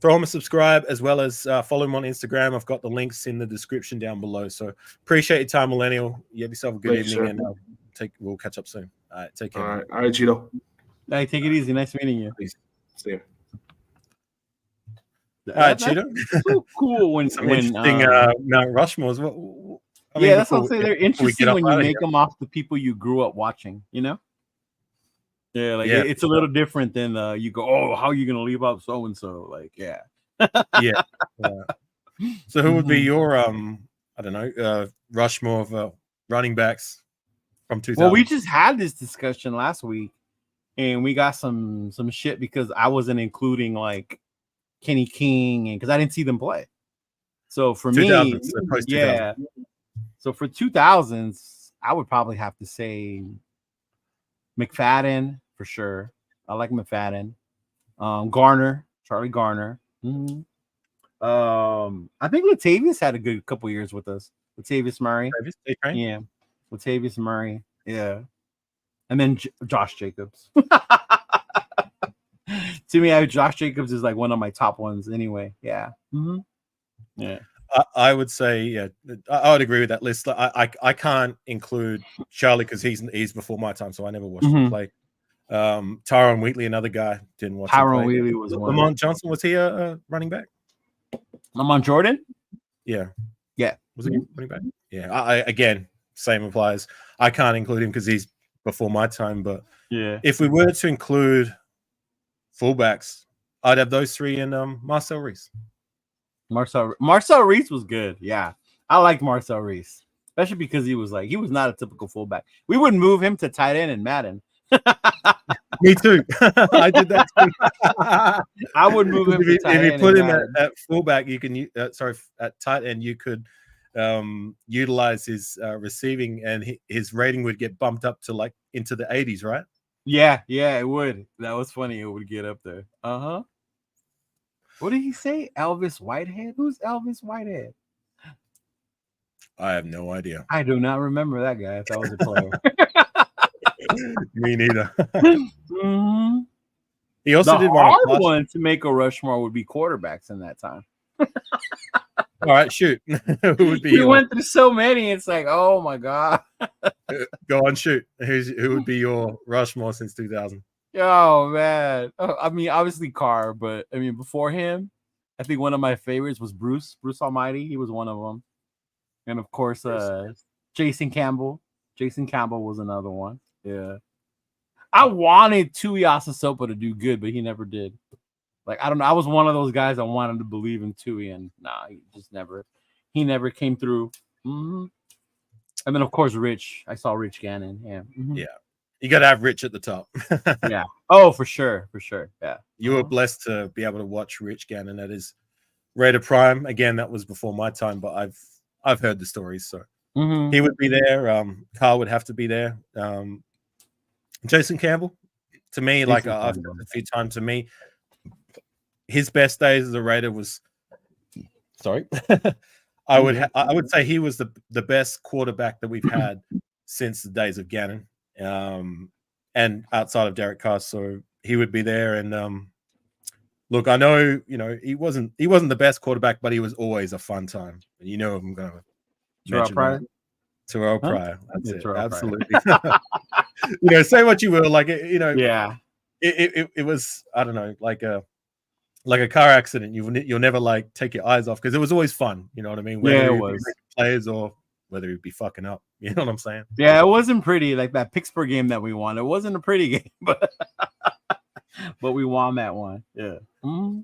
throw him a subscribe as well as follow him on Instagram. I've got the links in the description down below. So appreciate your time, Millennial. You have yourself a good evening, and we'll catch up soon. All right, take care. All right, Cheeto. Hey, take it easy. Nice meeting you. Please. See you. All right, Cheeto. So cool when interesting Mount Rushmore's. That's what I'm saying. They're interesting when you make them off the people you grew up watching. You know. Yeah, it's a little different than you go, oh, how are you gonna leave out so and so? Like, yeah. So who would be your I don't know, Rushmore of running backs from 2000? Well, we just had this discussion last week, and we got some shit because I wasn't including like Kenny King, and because I didn't see them play. So for me, yeah. So for 2000s, I would probably have to say McFadden for sure. I like McFadden. Garner, Charlie Garner. Mm-hmm. I think Latavius had a good couple years with us. Latavius Murray. Yeah. Latavius Murray. Yeah. And then Josh Jacobs. To me, Josh Jacobs is like one of my top ones anyway. Yeah. Mm-hmm. Yeah. I would say, I would agree with that list. I can't include Charlie because he's before my time, so I never watched him play. Tyrone Wheatley, another guy, didn't watch Tyrone Wheatley was one. Lamont Johnson, was he a running back? Lamont Jordan? Yeah. Was he running back? Yeah. I again, same applies. I can't include him because he's before my time, but if we were to include fullbacks, I'd have those three and Marcel Reese. Marcel Reese was good. Yeah. I like Marcel Reese, especially because he was not a typical fullback. We would move him to tight end in Madden. Me too. I did that too. I would move him to tight end. If you put him at fullback, you can at tight end, you could utilize his receiving, and his rating would get bumped up to like into the 80s, right? Yeah, it would. That was funny. It would get up there. Uh-huh. What did he say? Elvis Whitehead? Who's Elvis Whitehead? I have no idea. I do not remember that guy if that was a player. Me neither. Mm-hmm. He also did one. Hard one to make a Rushmore would be quarterbacks in that time. All right, shoot. Who would be? We went through so many. It's like, oh my god. Go on, shoot. Who would be your Rushmore since 2000? Oh man. I mean, obviously Carr, but I mean before him, I think one of my favorites was Bruce Almighty. He was one of them. And of course, Jason Campbell. Jason Campbell was another one. Yeah. I wanted Tuiasa Sopa to do good, but he never did. Like, I don't know. I was one of those guys that wanted to believe in Tui, and he never came through. Mm-hmm. And then of course Rich. I saw Rich Gannon. Yeah. Mm-hmm. Yeah. You got to have Rich at the top. Yeah. Oh, for sure. Yeah. You were blessed to be able to watch Rich Gannon at his Raider Prime. Again, that was before my time, but I've heard the stories. So he would be there. Carl would have to be there. Jason Campbell, to me, I've heard a few times. To me, his best days as a Raider was. Sorry, I would say he was the best quarterback that we've had since the days of Gannon. And outside of Derek Carr, so he would be there. And look, I know he wasn't the best quarterback, but he was always a fun time. I'm going to mention that. Terrell Pryor. That's Yeah, it. Terrell Pryor. Absolutely. Say what you will, like Yeah. It was, I don't know, like a car accident. You'll never like take your eyes off because it was always fun. You know what I mean? Whether it it was be players or whether it be fucking up. You know what I'm saying? Yeah, it wasn't pretty like that Pittsburgh game that we won. It wasn't a pretty game, but we won that one. Yeah. Right.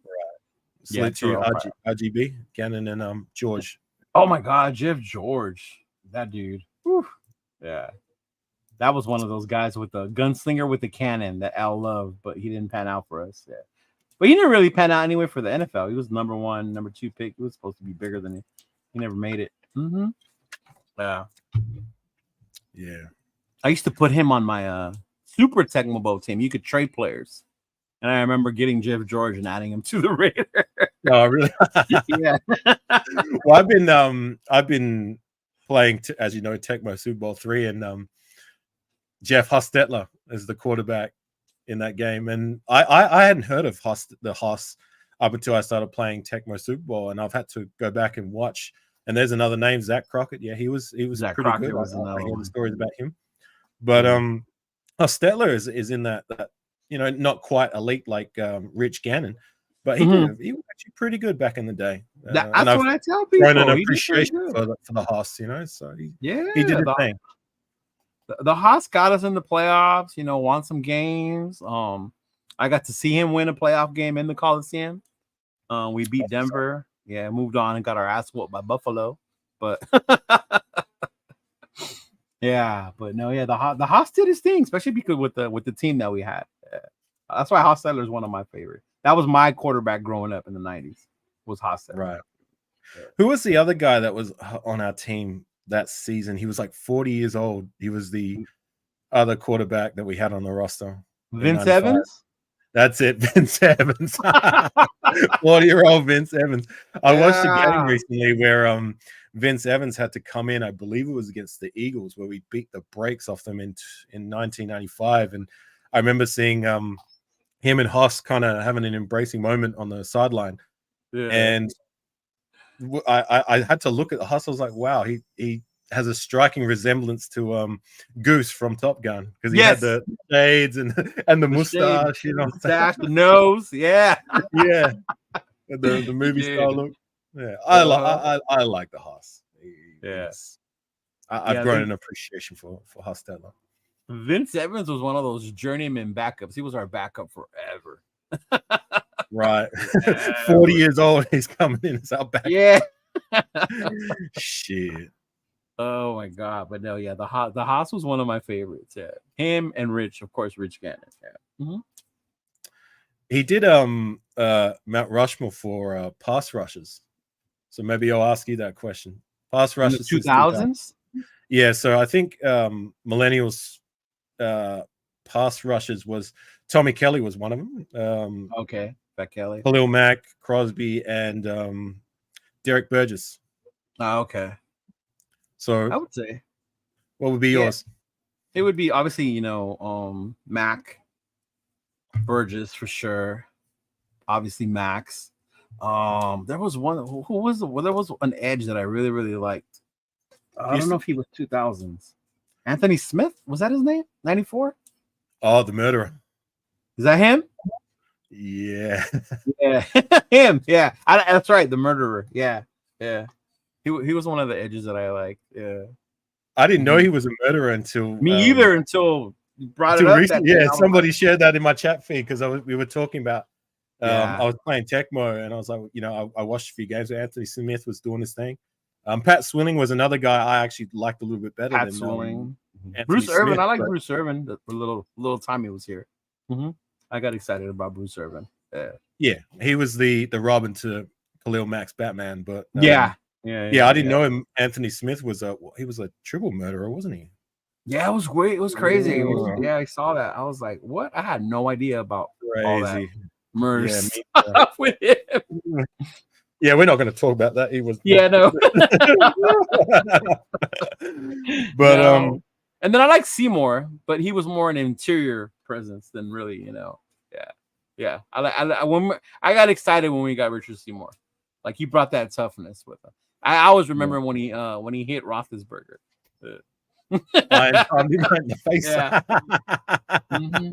Salute to you, RGB, Gannon, and George. Oh my God, Jeff George, that dude. Whew. Yeah, that was one of those guys with the gunslinger with the cannon that Al loved, but he didn't pan out for us. Yeah, but he didn't really pan out anyway for the NFL. He was number 1, number 2 pick. He was supposed to be bigger than he never made it. Yeah. I used to put him on my Super Tecmo Bowl team. You could trade players, and I remember getting Jeff George and adding him to the Raiders. Oh, really? Yeah. Well, I've been playing, as you know, Tecmo Super Bowl 3, and Jeff Hostetler is the quarterback in that game, and I hadn't heard of the Hoss up until I started playing Tecmo Super Bowl, and I've had to go back and watch. And there's another name, Zach Crockett. Yeah, he was Zach pretty Crockett good. Was I another hear one. the stories about him, but Hostetler is in that not quite elite like Rich Gannon. But he was actually pretty good back in the day. That's what I tell people. An appreciation for the Hoss, so he did his thing. The Hoss got us in the playoffs. Won some games. I got to see him win a playoff game in the Coliseum. We beat Denver. Yeah, moved on and got our ass whooped by Buffalo. But yeah, but no, yeah, the Hoss did his thing, especially because with the team that we had. Yeah. That's why Hostetler is one of my favorites. That was my quarterback growing up in the 90s. Was Hostetler. Right. Yeah. Who was the other guy that was on our team that season? He was like 40 years old. He was the other quarterback that we had on the roster. Vince Evans? That's it, Vince Evans. 40-year-old Vince Evans. I watched a game recently where Vince Evans had to come in. I believe it was against the Eagles, where we beat the brakes off them in 1995. And I remember seeing him and Hoss kind of having an embracing moment on the sideline. Yeah. And I had to look at the Hoss. I was like, wow, he has a striking resemblance to Goose from Top Gun, because he had the shades and the mustache, the nose, yeah, the movie star look. Yeah, I like the Hoss. I've grown an appreciation for Hostetler. Vince Evans was one of those journeyman backups. He was our backup forever. Right, 40 years old, he's coming in as our backup. Yeah, shit. Oh my God! But no, yeah, the Hoss was one of my favorites. Yeah, him and Rich, of course, Rich Gannon. Yeah, he did Mount Rushmore for pass rushes. So maybe I'll ask you that question. Pass rushes, 2000s. Yeah, so I think millennials pass rushes was Tommy Kelly was one of them. Okay, Beck Kelly, Khalil Mack, Crosby, and Derek Burgess. Oh, okay. So I would say, what would be yours? It would be obviously, Mac, Burgess for sure. Obviously Max. There was one. Who was there was an edge that I really, really liked. I don't know if he was 2000s. Anthony Smith, was that his name? 94. Oh, the murderer. Is that him? Yeah. Yeah, him. Yeah, that's right. The murderer. Yeah. He was one of the edges that I liked. Yeah, I didn't know he was a murderer until me either until you brought it up. Recently. Yeah, somebody shared that in my chat feed because we were talking about. I was playing Tecmo and I was like, I watched a few games where Anthony Smith was doing his thing. Pat Swilling was another guy I actually liked a little bit better. Pat Swilling, Bruce Irvin. I like Bruce Irvin. The little time he was here. I got excited about Bruce Irvin. Yeah, he was the Robin to Khalil Mack's Batman, but I didn't know him. Anthony Smith was a triple murderer, wasn't he? Yeah, it was great. It was crazy. I saw that. I was like, what? I had no idea about all that murder stuff with him. Yeah, we're not going to talk about that. He was no. But no. And then I like Seymour, but he was more an interior presence than really, Yeah. I got excited when we got Richard Seymour. Like he brought that toughness with him. I always remember when he hit Roethlisberger. I'm in the face. Yeah. Mm-hmm.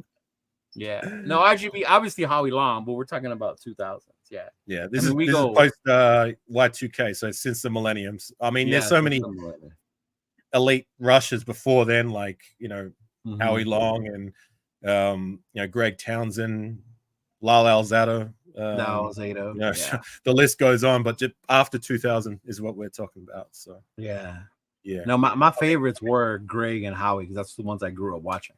Yeah. No, RGB, obviously Howie Long, but we're talking about 2000s. Yeah. Yeah. This is post Y2k, so since the millenniums. I mean, there's so many elite rushers before then, like Howie Long and Greg Townsend, Lyle Alzado. The list goes on, but just after 2000 is what we're talking about. So yeah. No, my favorites were Greg and Howie because that's the ones I grew up watching.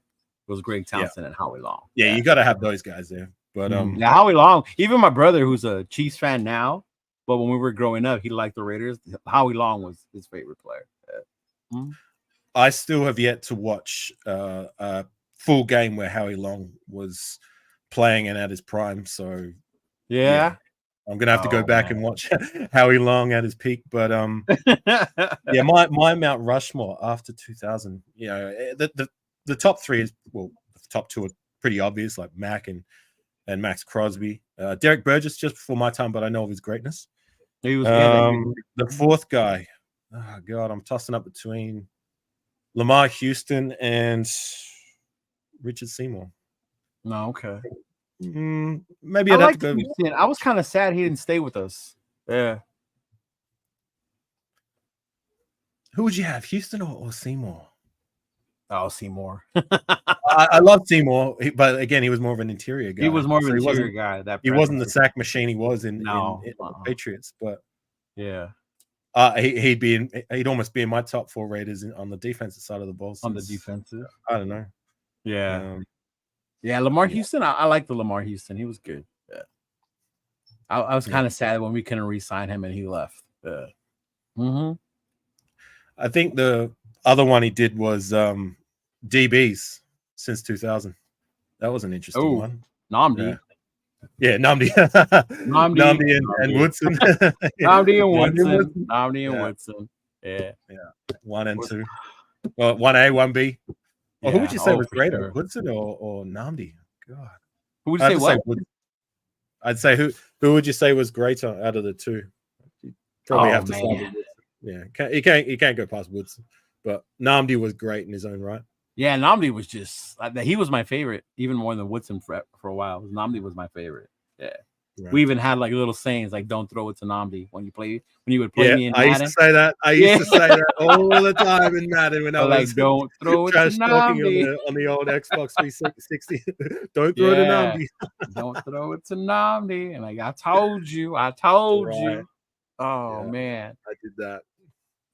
It was Greg Townsend and Howie Long. Yeah, you got to have those guys there. But Howie Long, even my brother who's a Chiefs fan now, but when we were growing up, he liked the Raiders. Howie Long was his favorite player. I still have yet to watch a full game where Howie Long was playing and at his prime. So I'm gonna have to go back and watch Howie Long at his peak. But my Mount Rushmore after 2000, the top three is the top two are pretty obvious, like Mac and Max Crosby. Derek Burgess just before my time, but I know of his greatness. He was the fourth guy. Oh God, I'm tossing up between Lamar Houston and Richard Seymour. No, okay. Maybe I'd have to go. Houston. I was kind of sad he didn't stay with us. Yeah. Who would you have, Houston or Seymour? Oh, Seymour. I love Seymour, but again, he was more of an interior guy. He was more of an interior guy. He wasn't the sack machine he was in the Patriots, but yeah. He'd almost be in my top 4 Raiders on the defensive side of the ball. On the defensive, I don't know. Yeah, Lamar Houston. I like the Lamar Houston. He was good. Yeah, I was kind of sad when we couldn't re-sign him and he left. I think the other one he did was DBs since 2000. That was an interesting one. Namdi. Yeah, Namdi. Namdi and Woodson. Namdi and Woodson. Yeah. 1 and 2. Well, 1A, 1B. Well, who would you say was greater, Woodson or Namdi? God. Who would you say what? I'd say who would you say was greater out of the two? You probably have to start with Woodson. Yeah, you can't go past Woodson. But Namdi was great in his own right. Yeah, Namdi was just he was my favorite, even more than Woodson for a while. Namdi was my favorite. Yeah. Right. We even had like little sayings like "Don't throw it to Namdi" when you would play me in Madden. I used to say that. I used to say that all the time in Madden when I was don't throw it to Namdi on the old Xbox 360. Don't throw it to Namdi. Don't throw it to Namdi. And I told you. Oh man, I did that.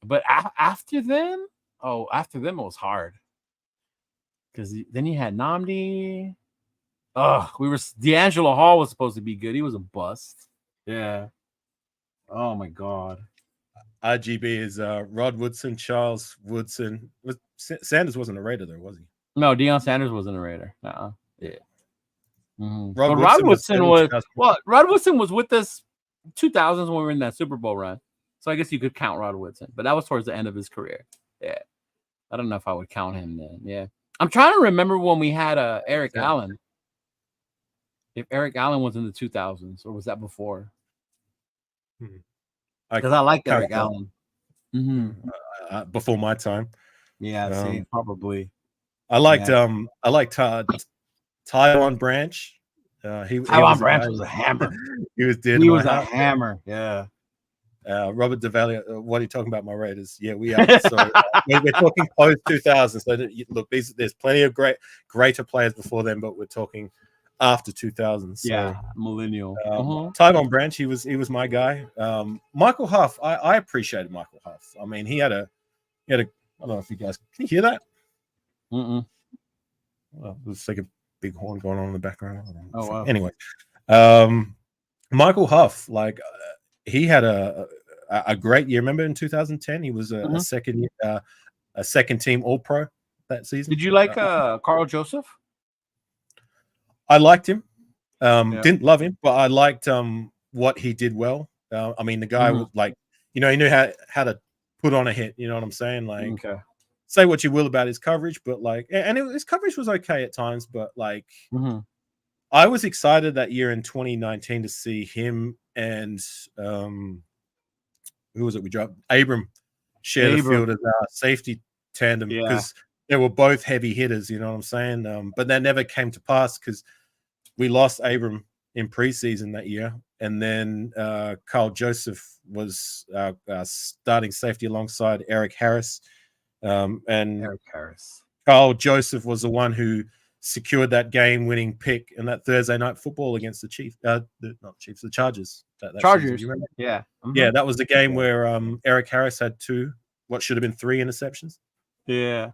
But after them, it was hard because then you had Namdi. D'Angelo Hall was supposed to be good. He was a bust. Yeah. Oh my God. RGB is Rod Woodson, Charles Woodson. Sanders wasn't a Raider though, was he? No, Deion Sanders wasn't a Raider. Yeah. Rod Woodson was with us 2000s when we were in that Super Bowl run. So I guess you could count Rod Woodson, but that was towards the end of his career. Yeah. I don't know if I would count him then. Yeah. I'm trying to remember when we had Eric Allen. If Eric Allen was in the 2000s, or was that before? Because I like Eric Allen. Before my time. Yeah, probably. I liked Tyvon Branch. Tyvon Branch was a hammer. He was a hammer. Yeah. Robert DeValia, what are you talking about, my Raiders? Yeah, we are. So we're talking post 2000. So look, there's plenty of greater players before them, but we're talking after 2000. So, millennial. Tyvon Branch, he was my guy. Michael Huff, I appreciated Michael Huff. I mean, he had a. I don't know if you guys can you hear that. Well, there's like a big horn going on in the background. Oh wow. Anyway, Michael Huff, he had a great year. Remember in 2010, he was a second team All Pro that season. Did you like Carl Joseph? I liked him. Didn't love him, but I liked what he did well. I mean, the guy was he knew how to put on a hit. You know what I'm saying? Say what you will about his coverage, but his coverage was okay at times. But I was excited that year in 2019 to see him and who was it? We dropped Abram share the field as our safety tandem because they were both heavy hitters. You know what I'm saying? But that never came to pass because we lost Abram in preseason that year, and then Carl Joseph was starting safety alongside Eric Harris, and Eric Harris. Carl Joseph was the one who secured that game-winning pick in that Thursday night football against the Chiefs, not Chiefs, the Chargers. That Chargers, season, yeah, yeah, that was the game where Eric Harris had what should have been 3 interceptions. Yeah.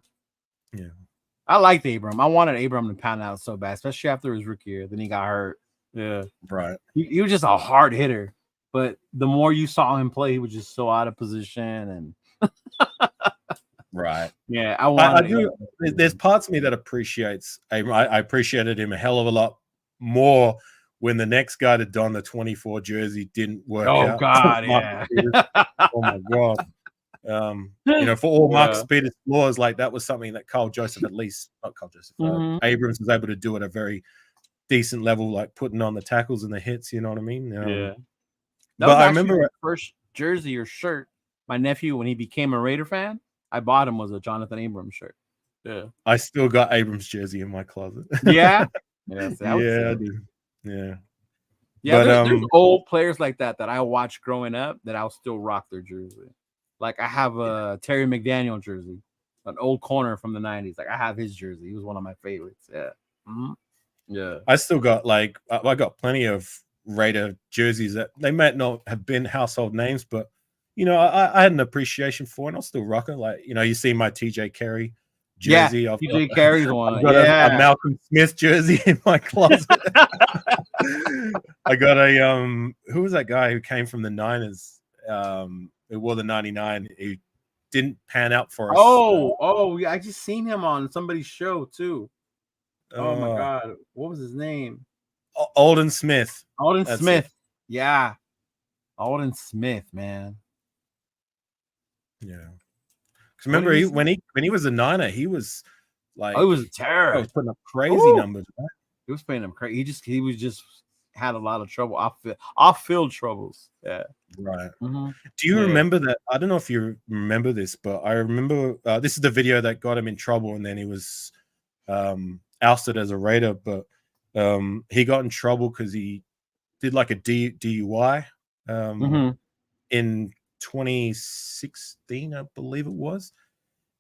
I liked Abram. I wanted Abram to pound out so bad, especially after his rookie year. Then he got hurt. Yeah, right. He was just a hard hitter, but the more you saw him play, he was just so out of position and. Right. Yeah, I do. There's parts of me that appreciates Abram. I appreciated him a hell of a lot more when the next guy to don the 24 jersey didn't work out. Oh God, yeah. Oh my God. For all Marcus Peters' flaws, like that was something that Carl Joseph, at least not Carl Joseph, Abrams was able to do at a very decent level, like putting on the tackles and the hits. You know what I mean? But I remember the first jersey or shirt my nephew, when he became a Raider fan, I bought him was a Jonathan Abrams shirt. Yeah, I still got Abrams jersey in my closet. Yeah, I do. Yeah. But, there's old players like that I watched growing up that I'll still rock their jersey. Like I have a Terry McDaniel jersey, an old corner from the 90s. Like I have his jersey. He was one of my favorites. Yeah. Yeah. I still got I got plenty of Raider jerseys that they might not have been household names, but I had an appreciation for it, and I'll still rock it. Like, you see my TJ Carey jersey. Yeah, TJ Carey's one. I've got a Malcolm Smith jersey in my closet. I got a who was that guy who came from the Niners? It wore the 99. He didn't pan out for us. Yeah, I just seen him on somebody's show too. Oh my God, what was his name? Alden Smith. Alden Smith. Yeah, Alden Smith, man. Yeah, because remember when he was a Niner, he was like, he was a terror. He was putting up crazy numbers. Right? He was putting up crazy. He was just had a lot of trouble off field troubles. Yeah, right. Do you remember that? I don't know if you remember this, but I remember this is the video that got him in trouble, and then he was ousted as a Raider. But he got in trouble because he did like a DUI in 2016, I believe it was,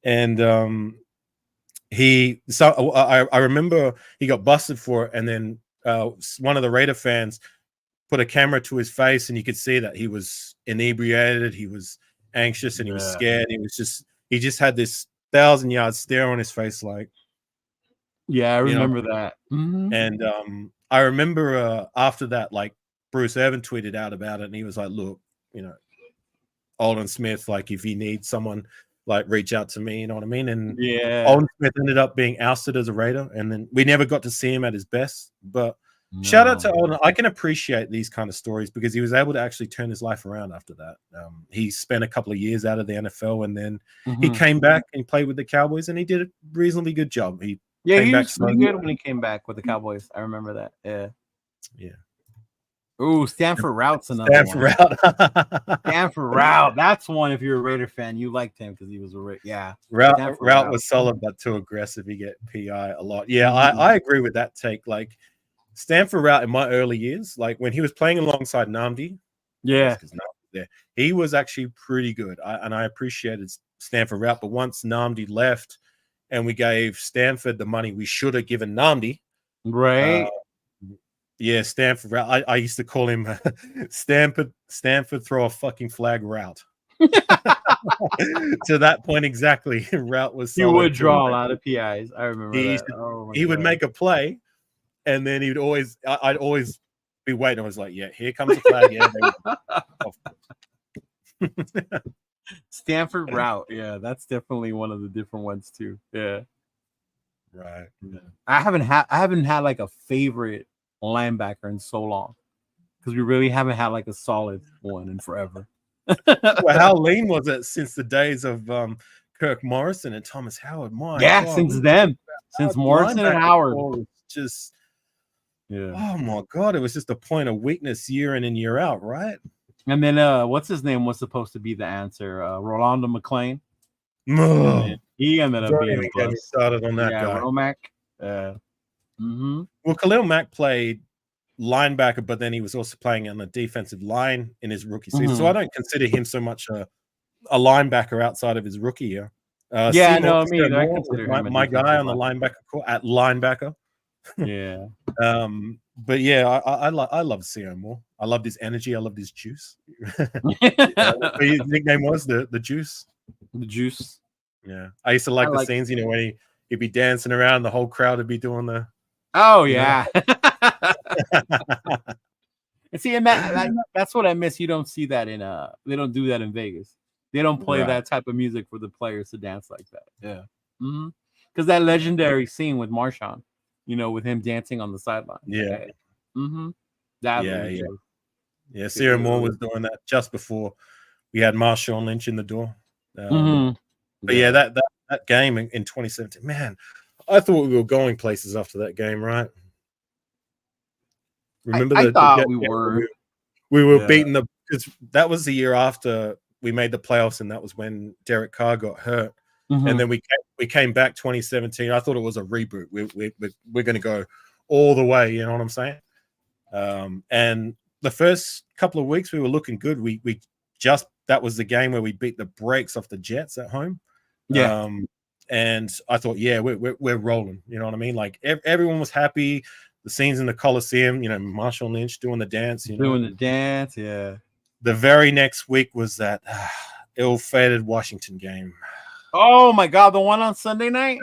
and I remember he got busted for it, and then one of the Raider fans put a camera to his face, and you could see that he was inebriated, he was anxious, and he was scared. He just had this 1,000-yard stare on his face, like. Yeah, I remember that. And I remember after that, like Bruce Irvin tweeted out about it, and he was like, "Look, Alden Smith, like if you need someone, like reach out to me," you know what I mean? And Alden Smith ended up being ousted as a Raider, and then we never got to see him at his best. But shout out to Alden. I can appreciate these kind of stories because he was able to actually turn his life around after that. He spent a couple of years out of the NFL, and then he came back and played with the Cowboys, and he did a reasonably good job. He was pretty good when he came back with the Cowboys. I remember that. Yeah. Ooh, Stanford Route's another one. Stanford Route. That's one. If you're a Raider fan, you liked him because he was a Raider. Yeah. Route was solid, but too aggressive. He get PI a lot. Yeah, I agree with that take. Like Stanford Route in my early years, like when he was playing alongside Nnamdi. Yeah. He was actually pretty good. I appreciated Stanford Route. But once Nnamdi left and we gave Stanford the money we should have given Nnamdi. Right. Yeah, Stanford Route. I used to call him Stanford throw a fucking flag route. To that point exactly, Route was. He would draw a lot of PIs. I remember that. He would make a play, and then I'd always be waiting. I was like, yeah, here comes the flag. Yeah. Stanford Route. Yeah, that's definitely one of the different ones too. Yeah. Right. Yeah. I haven't had like a favorite linebacker in so long because we really haven't had like a solid one in forever. Well, how lean was it since the days of Kirk Morrison and Thomas Howard? Since Morrison and Howard, just oh my God, it was just a point of weakness year in and year out, right? And then what's his name was supposed to be the answer? Rolando McClain. He ended up being a get me started on that guy. Romack. Well, Khalil Mack played linebacker, but then he was also playing on the defensive line in his rookie season. So I don't consider him so much a linebacker outside of his rookie year. Seymour I consider him my guy on the linebacker court at linebacker. Yeah. But yeah, I love Seymour. I loved his energy. I loved his juice. His nickname was the juice. The juice. Yeah, I used to like the scenes. When he'd be dancing around, the whole crowd would be doing the. Oh yeah. And see, and that's what I miss. You don't see that in they don't do that in Vegas. They don't play that type of music for the players to dance like that. Yeah. Because that legendary scene with Marshawn, with him dancing on the sideline. Yeah. Yeah. Sierra Moore was doing that just before we had Marshawn Lynch in the door. But yeah, that game in 2017, man, I thought we were going places after that game, right? Remember I thought we were. We were beating because that was the year after we made the playoffs, and that was when Derek Carr got hurt. And then we came back 2017. I thought it was a reboot. We're going to go all the way. You know what I'm saying? And the first couple of weeks we were looking good. That was the game where we beat the brakes off the Jets at home. Yeah. And I thought, we're rolling. You know what I mean? Like everyone was happy. The scenes in the Coliseum, Marshall Lynch doing the dance. Doing the dance, yeah. The very next week was that ill-fated Washington game. Oh my God, the one on Sunday night?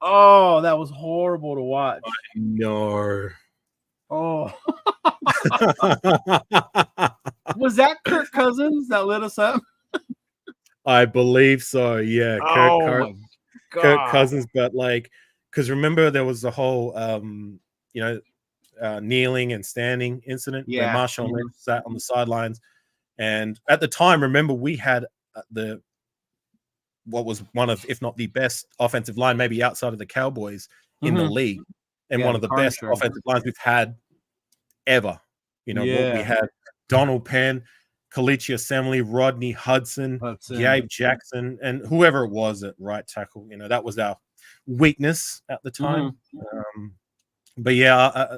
Oh, that was horrible to watch. I know. Oh. Was that Kirk Cousins that lit us up? I believe so, yeah. Kirk Cousins, but because remember there was the whole kneeling and standing incident where Marshawn Lynch sat on the sidelines, and at the time, remember we had what was one of, if not the best offensive line, maybe outside of the Cowboys in the league, and one of the best offensive lines we've had ever. We had Donald Penn, Kalichi Assembly, Rodney Hudson, Gabe Jackson, and whoever it was at right tackle. That was our weakness at the time. But yeah,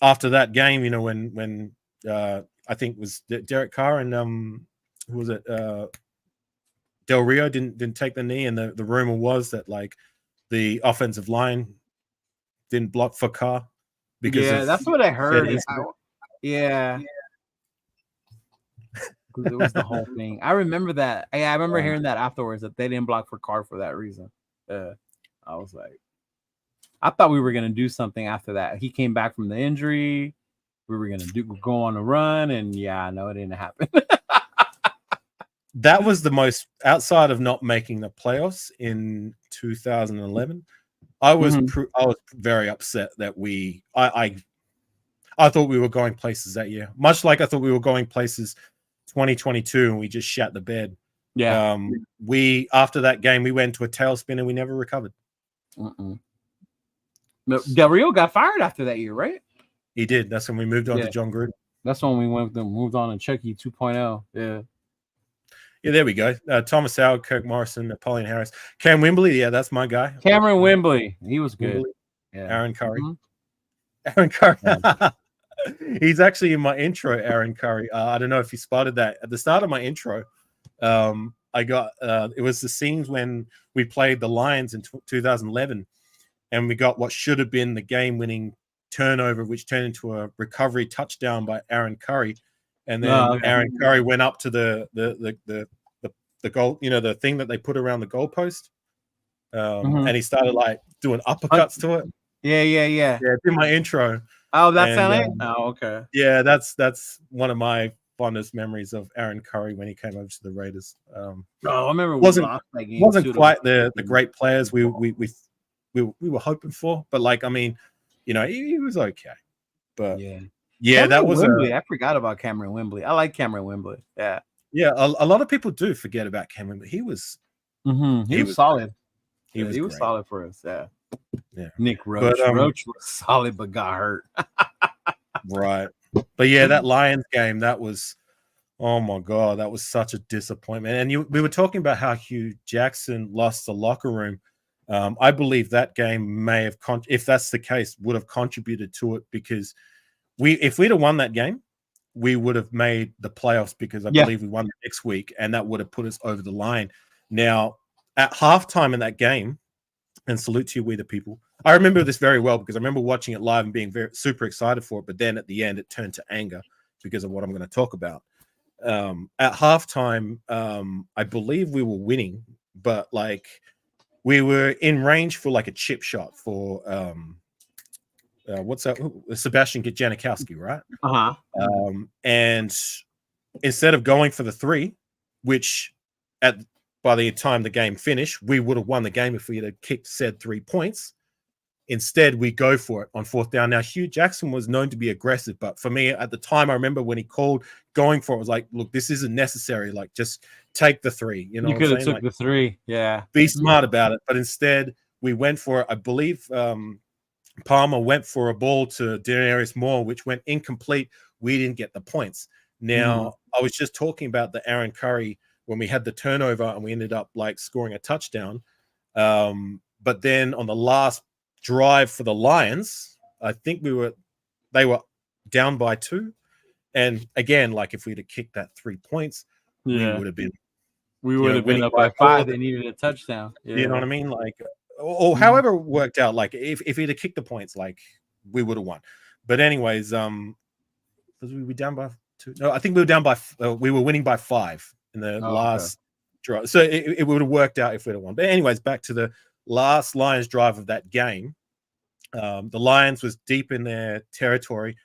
after that game, when I think it was Derek Carr and who was it? Del Rio didn't take the knee, and the rumor was that the offensive line didn't block for Carr because that's what I heard. Yeah. It was the whole thing. I remember that. I remember hearing that afterwards, that they didn't block for Carr for that reason. I was like, I thought we were gonna do something after that. He came back from the injury. We were gonna go on a run, and no, it didn't happen. That was the most, outside of not making the playoffs in 2011. I was very upset that I thought we were going places that year, much like I thought we were going places 2022, and we just shat the bed. Yeah. After that game, we went to a tailspin and we never recovered. Del Rio got fired after that year, right? He did. That's when we moved on to John Gruden. That's when we moved on to Chucky 2.0. Yeah. Yeah, there we go. Thomas Howard, Kirk Morrison, Napoleon Harris, Cam Wembley. Yeah, that's my guy. Cameron Wembley. He was good. Wembley. Yeah. Aaron Curry. Aaron Curry. He's actually in my intro, Aaron Curry. I don't know if you spotted that. At the start of my intro, I got it was the scenes when we played the Lions in 2011, and we got what should have been the game-winning turnover, which turned into a recovery touchdown by Aaron Curry. And then Aaron Curry went up to the goal, the thing that they put around the goalpost, and he started doing uppercuts to it. Yeah. Did my intro. Oh, that's LA. Oh, okay. Yeah, that's one of my fondest memories of Aaron Curry when he came over to the Raiders. I remember wasn't quite the great players we were hoping for, but he was okay. But yeah, that was Wembley. I forgot about Cameron Wembley. I like Cameron Wembley. Yeah. A lot of people do forget about Cameron, but he was he was solid. He was solid for us. Yeah. Nick Roach. Roach was solid but got hurt. Right. But yeah, that Lions game, that was Oh my God, that was such a disappointment. And we were talking about how Hugh Jackson lost the locker room. I believe that game may have, if that's the case, would have contributed to it, because if we'd have won that game, we would have made the playoffs, because I believe we won the next week, and that would have put us over the line. Now, at halftime in that game, and salute to you, We the People, I remember this very well because I remember watching it live and being super excited for it. But then at the end, it turned to anger because of what I'm going to talk about. At halftime, I believe we were winning, but like we were in range for like a chip shot for what's that? Sebastian Janikowski, right? And instead of going for the three, which by the time the game finished, we would have won the game if we had kicked said 3 points. Instead, we go for it on fourth down. Now, Hugh Jackson was known to be aggressive, but for me at the time, I remember when he called going for it, was like, look, this isn't necessary. Like, just take the 3. You know, you could have took the 3. Yeah, be smart about it. But instead, we went for it. I believe Palmer went for a ball to Darius Moore, which went incomplete. We didn't get the points. Now, I was just talking about the Aaron Curry when we had the turnover and we ended up like scoring a touchdown. But then on the last drive for the Lions, I think they were down by 2. And again, like if we'd have kicked that 3 points, we would have been been up by 5. They needed a touchdown. You know what I mean? Like, or however it worked out, like if he'd have kicked the points, like we would have won. But anyways, was we down by 2? No, I think we were down by we were winning by 5 in the last drive. So it would have worked out if we'd have won. But anyways, back to the last Lions drive of that game. The Lions was deep in their territory.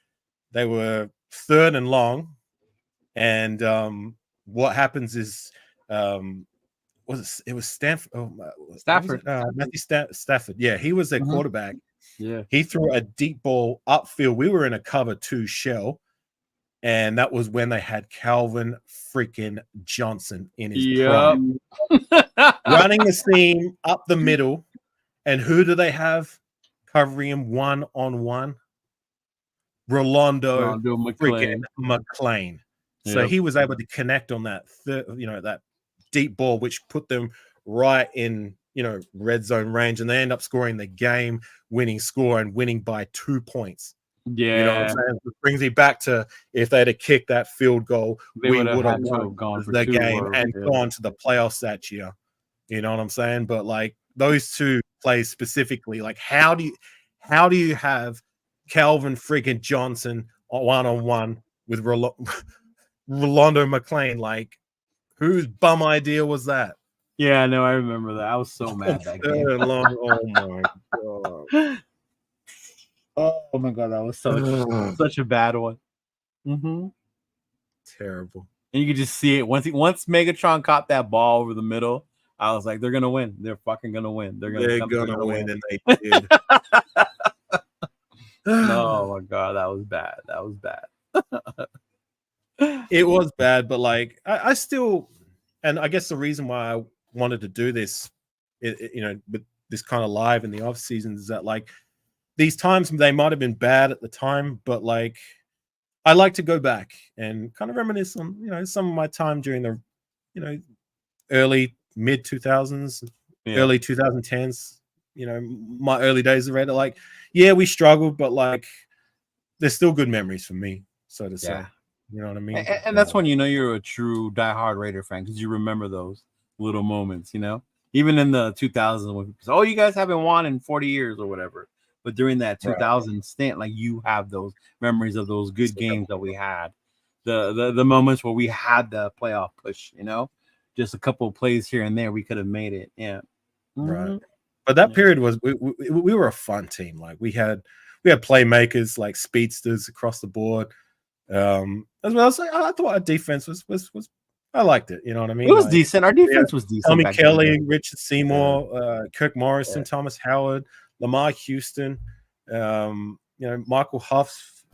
They were 3rd and long. And what happens is it was Stanford. Stafford. Matthew Stafford. Yeah, he was their quarterback. Yeah. He threw a deep ball upfield. We were in a cover 2 shell. And that was when they had Calvin freaking Johnson in his prime. Running the seam up the middle. And who do they have covering him one-on-one? Rolando freaking McClain. So he was able to connect on that, that deep ball, which put them right in, red zone range. And they end up scoring the game-winning score and winning by 2 points. Yeah, you know what I'm saying? It brings me back to if they'd have kicked that field goal, we would have won the game and gone to the playoffs that year. You know what I'm saying? But like those 2 plays specifically, like how do you have Calvin freaking Johnson one-on-one with Rolando McClain? Like, whose bum idea was that? Yeah, no, I remember that. I was so mad that game. Oh my god. Oh my god, that was such a bad one. Terrible. And you could just see it once Megatron caught that ball over the middle. I was like, they're gonna win. They're fucking gonna win. They're gonna win, and they did. Oh my god, that was bad. That was bad. It was bad, but like I still, and I guess the reason why I wanted to do this, with this kind of live in the off seasons, is that like these times they might have been bad at the time, but like I like to go back and kind of reminisce on some of my time during the early mid 2000s, early 2010s. My early days of Reddit. Like, yeah, we struggled, but like there's still good memories for me, so to say. You know what I mean? And that's when you're a true diehard Raider fan, because you remember those little moments. Even in the 2000s, when you guys haven't won in 40 years or whatever. But during that 2000 stint, like you have those memories of those good games that we had, the moments where we had the playoff push. Just a couple of plays here and there, we could have made it. Yeah, right. But that period was we were a fun team. Like we had playmakers like speedsters across the board. As well as I thought our defense was I liked it. You know what I mean? It was decent. Our defense was decent. Tommy Kelly, Richard Seymour, Kirk Morrison, Thomas Howard, Lamar Houston, Michael Huff,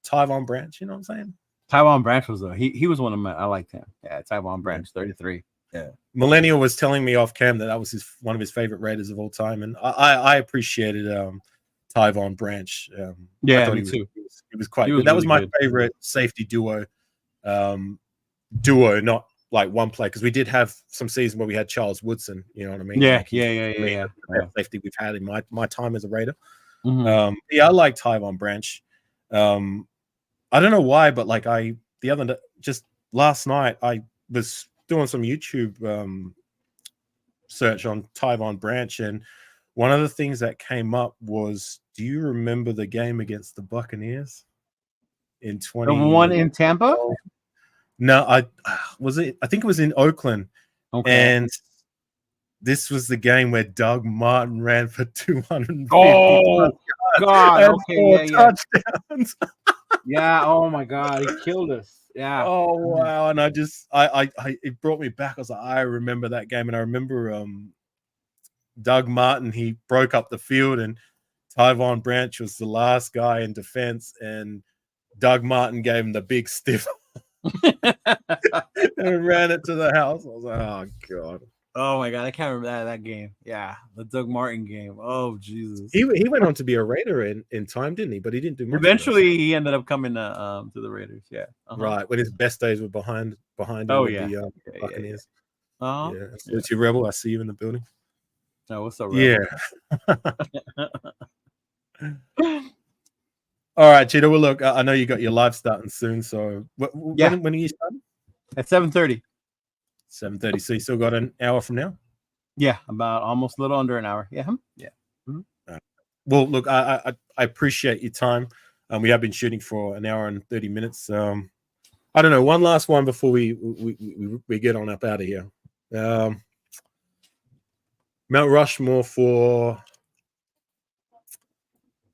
Tyvon Branch. You know what I'm saying? Tyvon Branch was he was one of my. I liked him. Yeah, Tyvon Branch, 33. Yeah, Millennial was telling me off cam that was one of his favorite Raiders of all time, and I appreciated Tyvon Branch. Me too. He was quite good. That was my favorite safety duo. duo, not like one play, because we did have some season where we had Charles Woodson. You know what I mean? Yeah, like yeah. The best safety we've had in my time as a Raider. Mm-hmm. Yeah, I like Tyvon Branch. I don't know why, but like just last night I was doing some YouTube search on Tyvon Branch, and one of the things that came up was, do you remember the game against the Buccaneers in 20? The one in Tampa? No, I think it was in Oakland. Okay. And this was the game where Doug Martin ran for 250 Oh God! Okay, touchdowns. Yeah. Oh my God, he killed us. Yeah. Oh wow! And it brought me back. I was like, I remember that game, and I remember Doug Martin. He broke up the field, and Tyvon Branch was the last guy in defense, and Doug Martin gave him the big stiff and ran it to the house. I was like, oh God. Oh my God, I can't remember that game. Yeah, the Doug Martin game. Oh Jesus. He went on to be a Raider in time, didn't he? But he didn't do much. Eventually, he ended up coming to the Raiders. Yeah. Right, when his best days were behind him. Oh with yeah. The Buccaneers. Yeah. Yeah. It's your Rebel. I see you in the building. No, what's up, Rebel? Yeah. All right, Cheetah. Well, look, I know you got your live starting soon. So when are you starting? At 7:30. 7:30. So you still got an hour from now? Yeah, about almost a little under an hour. Yeah. Yeah. Mm-hmm. Well, look, I appreciate your time. We have been shooting for an hour and 30 minutes. I don't know. One last one before we get on up out of here. Mount Rushmore for,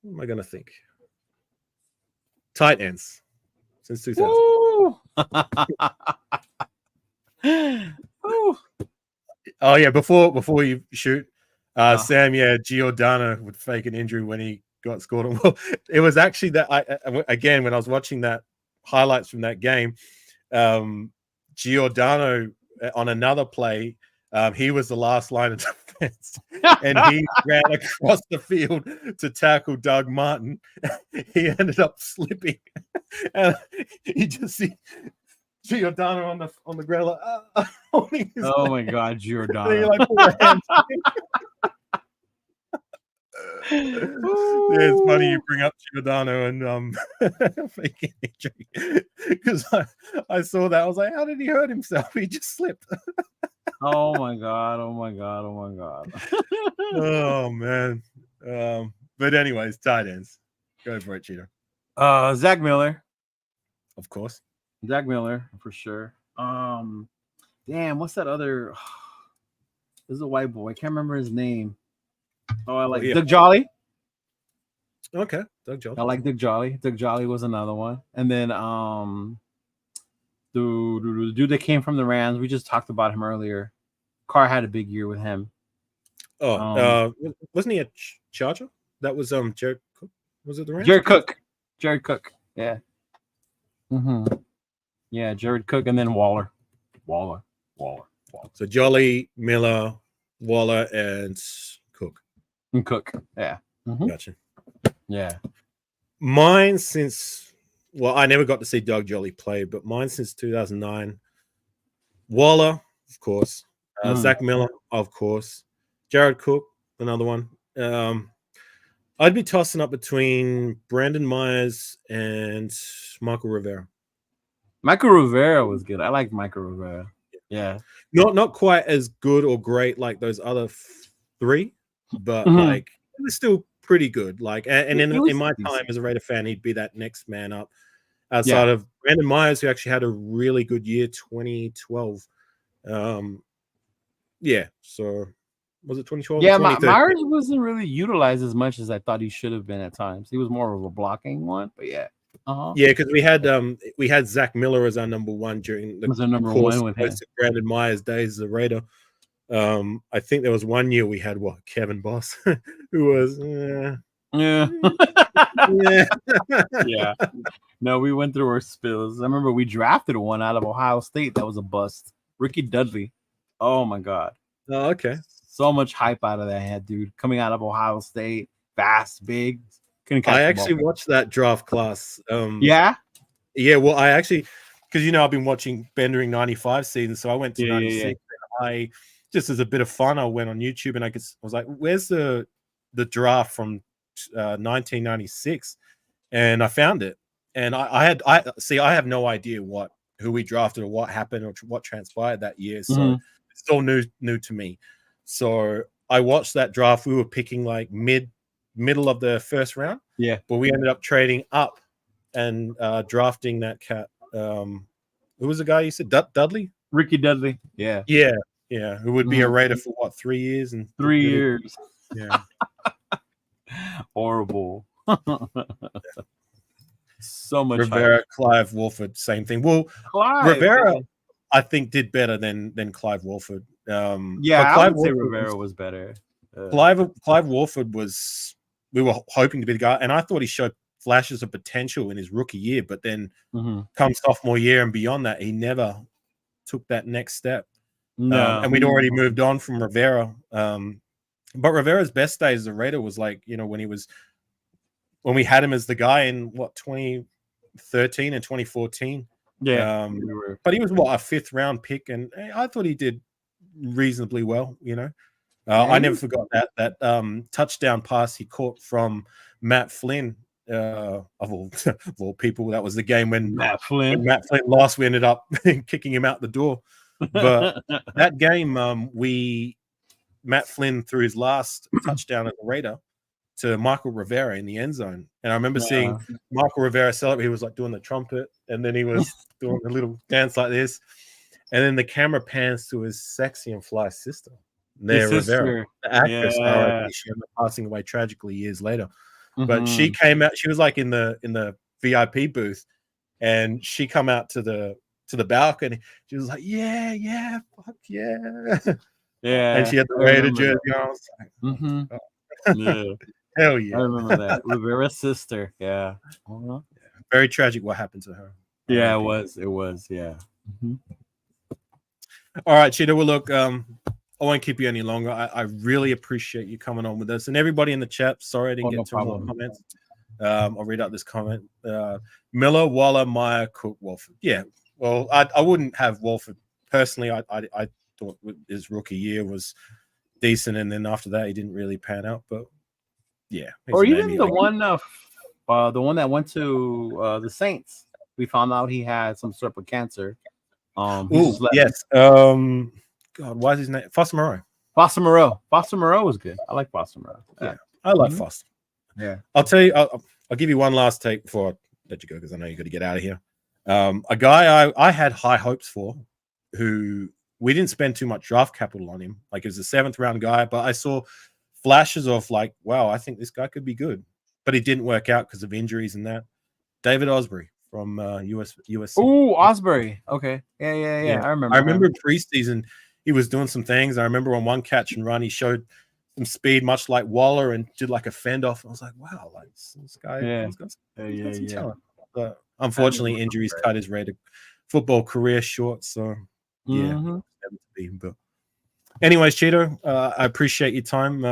what am I going to think? Tight ends since 2000. Oh yeah, before you shoot, Sam, Giordano would fake an injury when he got scored on. Well, it was actually that again when I was watching that highlights from that game, Giordano on another play, he was the last line of defense, and he ran across the field to tackle Doug Martin. He ended up slipping, and he just see Giordano on the ground like, holding his oh leg. my God, Giordano! He like put a hand yeah, it's funny you bring up Giordano and faking injury, because I saw that. I was like, how did he hurt himself? He just slipped. Oh my God! Oh my God! Oh my God! Oh man. But anyways, tight ends. Go for it, Cheetah. Zach Miller. Of course. Zach Miller for sure. Damn, what's that other? This is a white boy. I can't remember his name. Oh, I like Doug Jolly. Okay, Doug Jolly. I like Doug Jolly. Doug Jolly was another one, and then the dude that came from the Rams. We just talked about him earlier. Carr had a big year with him. Oh, wasn't he a Charger? That was Jared Cook. Was it the Rams? Jared Cook. Yeah. Mm-hmm. Yeah, Jared Cook, and then Waller. So Jolly, Miller, Waller, and Cook. And Cook. Yeah. Mm-hmm. Gotcha. Yeah. Mine since, well, I never got to see Doug Jolly play, but mine since 2009. Waller, of course. Zach Miller, of course. Jared Cook, another one. I'd be tossing up between Brandon Myers and Michael Rivera. Michael Rivera was good. I like Michael Rivera. Yeah. Not quite as good or great like those other three, but like it was still pretty good. Like, and in my time as a Raider fan, he'd be that next man up outside of Brandon Myers, who actually had a really good year, 2012. So was it 2012? Yeah, Myers wasn't really utilized as much as I thought he should have been at times. He was more of a blocking one, but yeah. Yeah, because we had Zach Miller as our number one during the number course one with him. Brandon Myers' days as a Raider. I think there was one year we had Kevin Boss, who was yeah. No, we went through our spills. I remember we drafted one out of Ohio State that was a bust. Ricky Dudley. Oh my God. Oh, okay. So much hype out of that head, dude. Coming out of Ohio State, fast, big. I actually watched that draft class. Yeah. Well, because I've been watching Bendering 95 season, so I went to 96. And I just as a bit of fun, I went on YouTube and I was like, "Where's the draft from 1996?" And I found it. And I have no idea who we drafted or what happened or what transpired that year, so it's still new to me. So I watched that draft. We were picking like middle of the first round, but we ended up trading up and drafting that cat. Who was the guy you said? Dudley? Ricky Dudley. Yeah. Who would be a Raider for what, 3 years? And 3 years. Yeah. Horrible. So much. Rivera, hype. Clive Wolford, same thing. Well, Rivera, I think, did better than Clive Wolford. I would say Rivera was better. Clive Wolford we were hoping to be the guy, and I thought he showed flashes of potential in his rookie year, but then come sophomore year and beyond that, he never took that next step. No, and we'd already moved on from Rivera. But Rivera's best days as a Raider was like, when we had him as the guy in 2013 and 2014. Yeah. But he was a 5th round pick, and I thought he did reasonably well, I never forgot that touchdown pass he caught from Matt Flynn, of all people. That was the game when Matt Flynn lost. We ended up kicking him out the door. But that game, Matt Flynn threw his last touchdown at the Raider to Michael Rivera in the end zone. And I remember seeing Michael Rivera celebrate. He was like doing the trumpet, and then he was doing a little dance like this. And then the camera pans to his sexy and fly sister. Rivera, the actress, she ended up passing away tragically years later. But she came out. She was like in the VIP booth, and she come out to the balcony. She was like, "Yeah, fuck yeah." And she had the Raider jersey on. I was like, yeah, hell yeah! I remember that. Rivera's sister. Yeah. Very tragic what happened to her. Yeah, it was. Yeah. All right, Cheetah. Well, look, I won't keep you any longer. I really appreciate you coming on with us, and everybody in the chat. Sorry I didn't get to more comments. I'll read out this comment. Miller, Waller, Meyer, Cook, Wolford. Yeah, well, I wouldn't have Wolford personally. I thought his rookie year was decent, and then after that, he didn't really pan out. But yeah, or even the one that went to the Saints. We found out he had some sort of cancer. Yes. God, why is his name Foster Moreau? Foster Moreau was good. I like Foster Moreau. Yeah, I like Foster. Yeah, I'll tell you. I'll give you one last take before I let you go, because I know you got to get out of here. A guy I had high hopes for, who we didn't spend too much draft capital on him. Like, he was a 7th round guy, but I saw flashes of like, wow, I think this guy could be good. But he didn't work out because of injuries and that. David Osbury from USC. Oh, Osbury. Okay. Yeah. I remember preseason he was doing some things. I remember on one catch and run, he showed some speed, much like Waller, and did like a fend off. I was like, wow, like this guy has got some talent. But unfortunately, injuries cut his Raider football career short. So but anyways, Cheeto, I appreciate your time.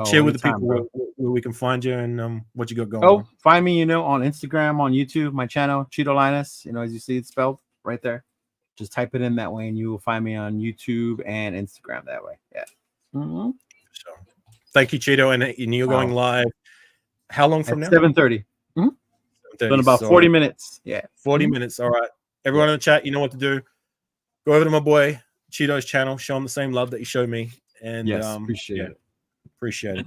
Share with the people where we can find you and what you got going on. Find me, on Instagram, on YouTube, my channel, Cheeto Linus. As you see it spelled right there. Just type it in that way, and you will find me on YouTube and Instagram that way. Yeah. Sure. Thank you, Cheeto. And you're going live. How long from now? 7:30. In about 40 minutes. Yeah. 40 minutes. All right. Everyone in the chat, you know what to do. Go over to my boy Cheeto's channel. Show him the same love that you showed me. And appreciate it. Appreciate it.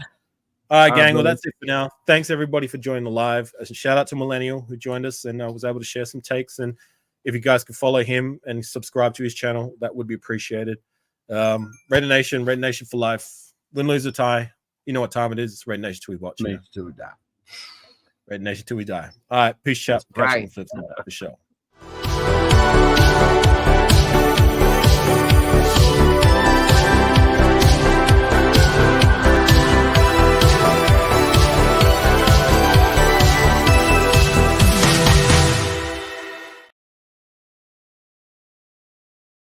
All right, gang. Well, that's it for now. Thanks everybody for joining the live. A shout out to Millennial who joined us and was able to share some takes. And if you guys could follow him and subscribe to his channel, that would be appreciated. Raider Nation for life. Win, lose, or tie. You know what time it is. It's Raider Nation till we watch. Raider Nation till we die. Raider Nation till we die. All right. Peace, chat. Catch you on the flip side of the show.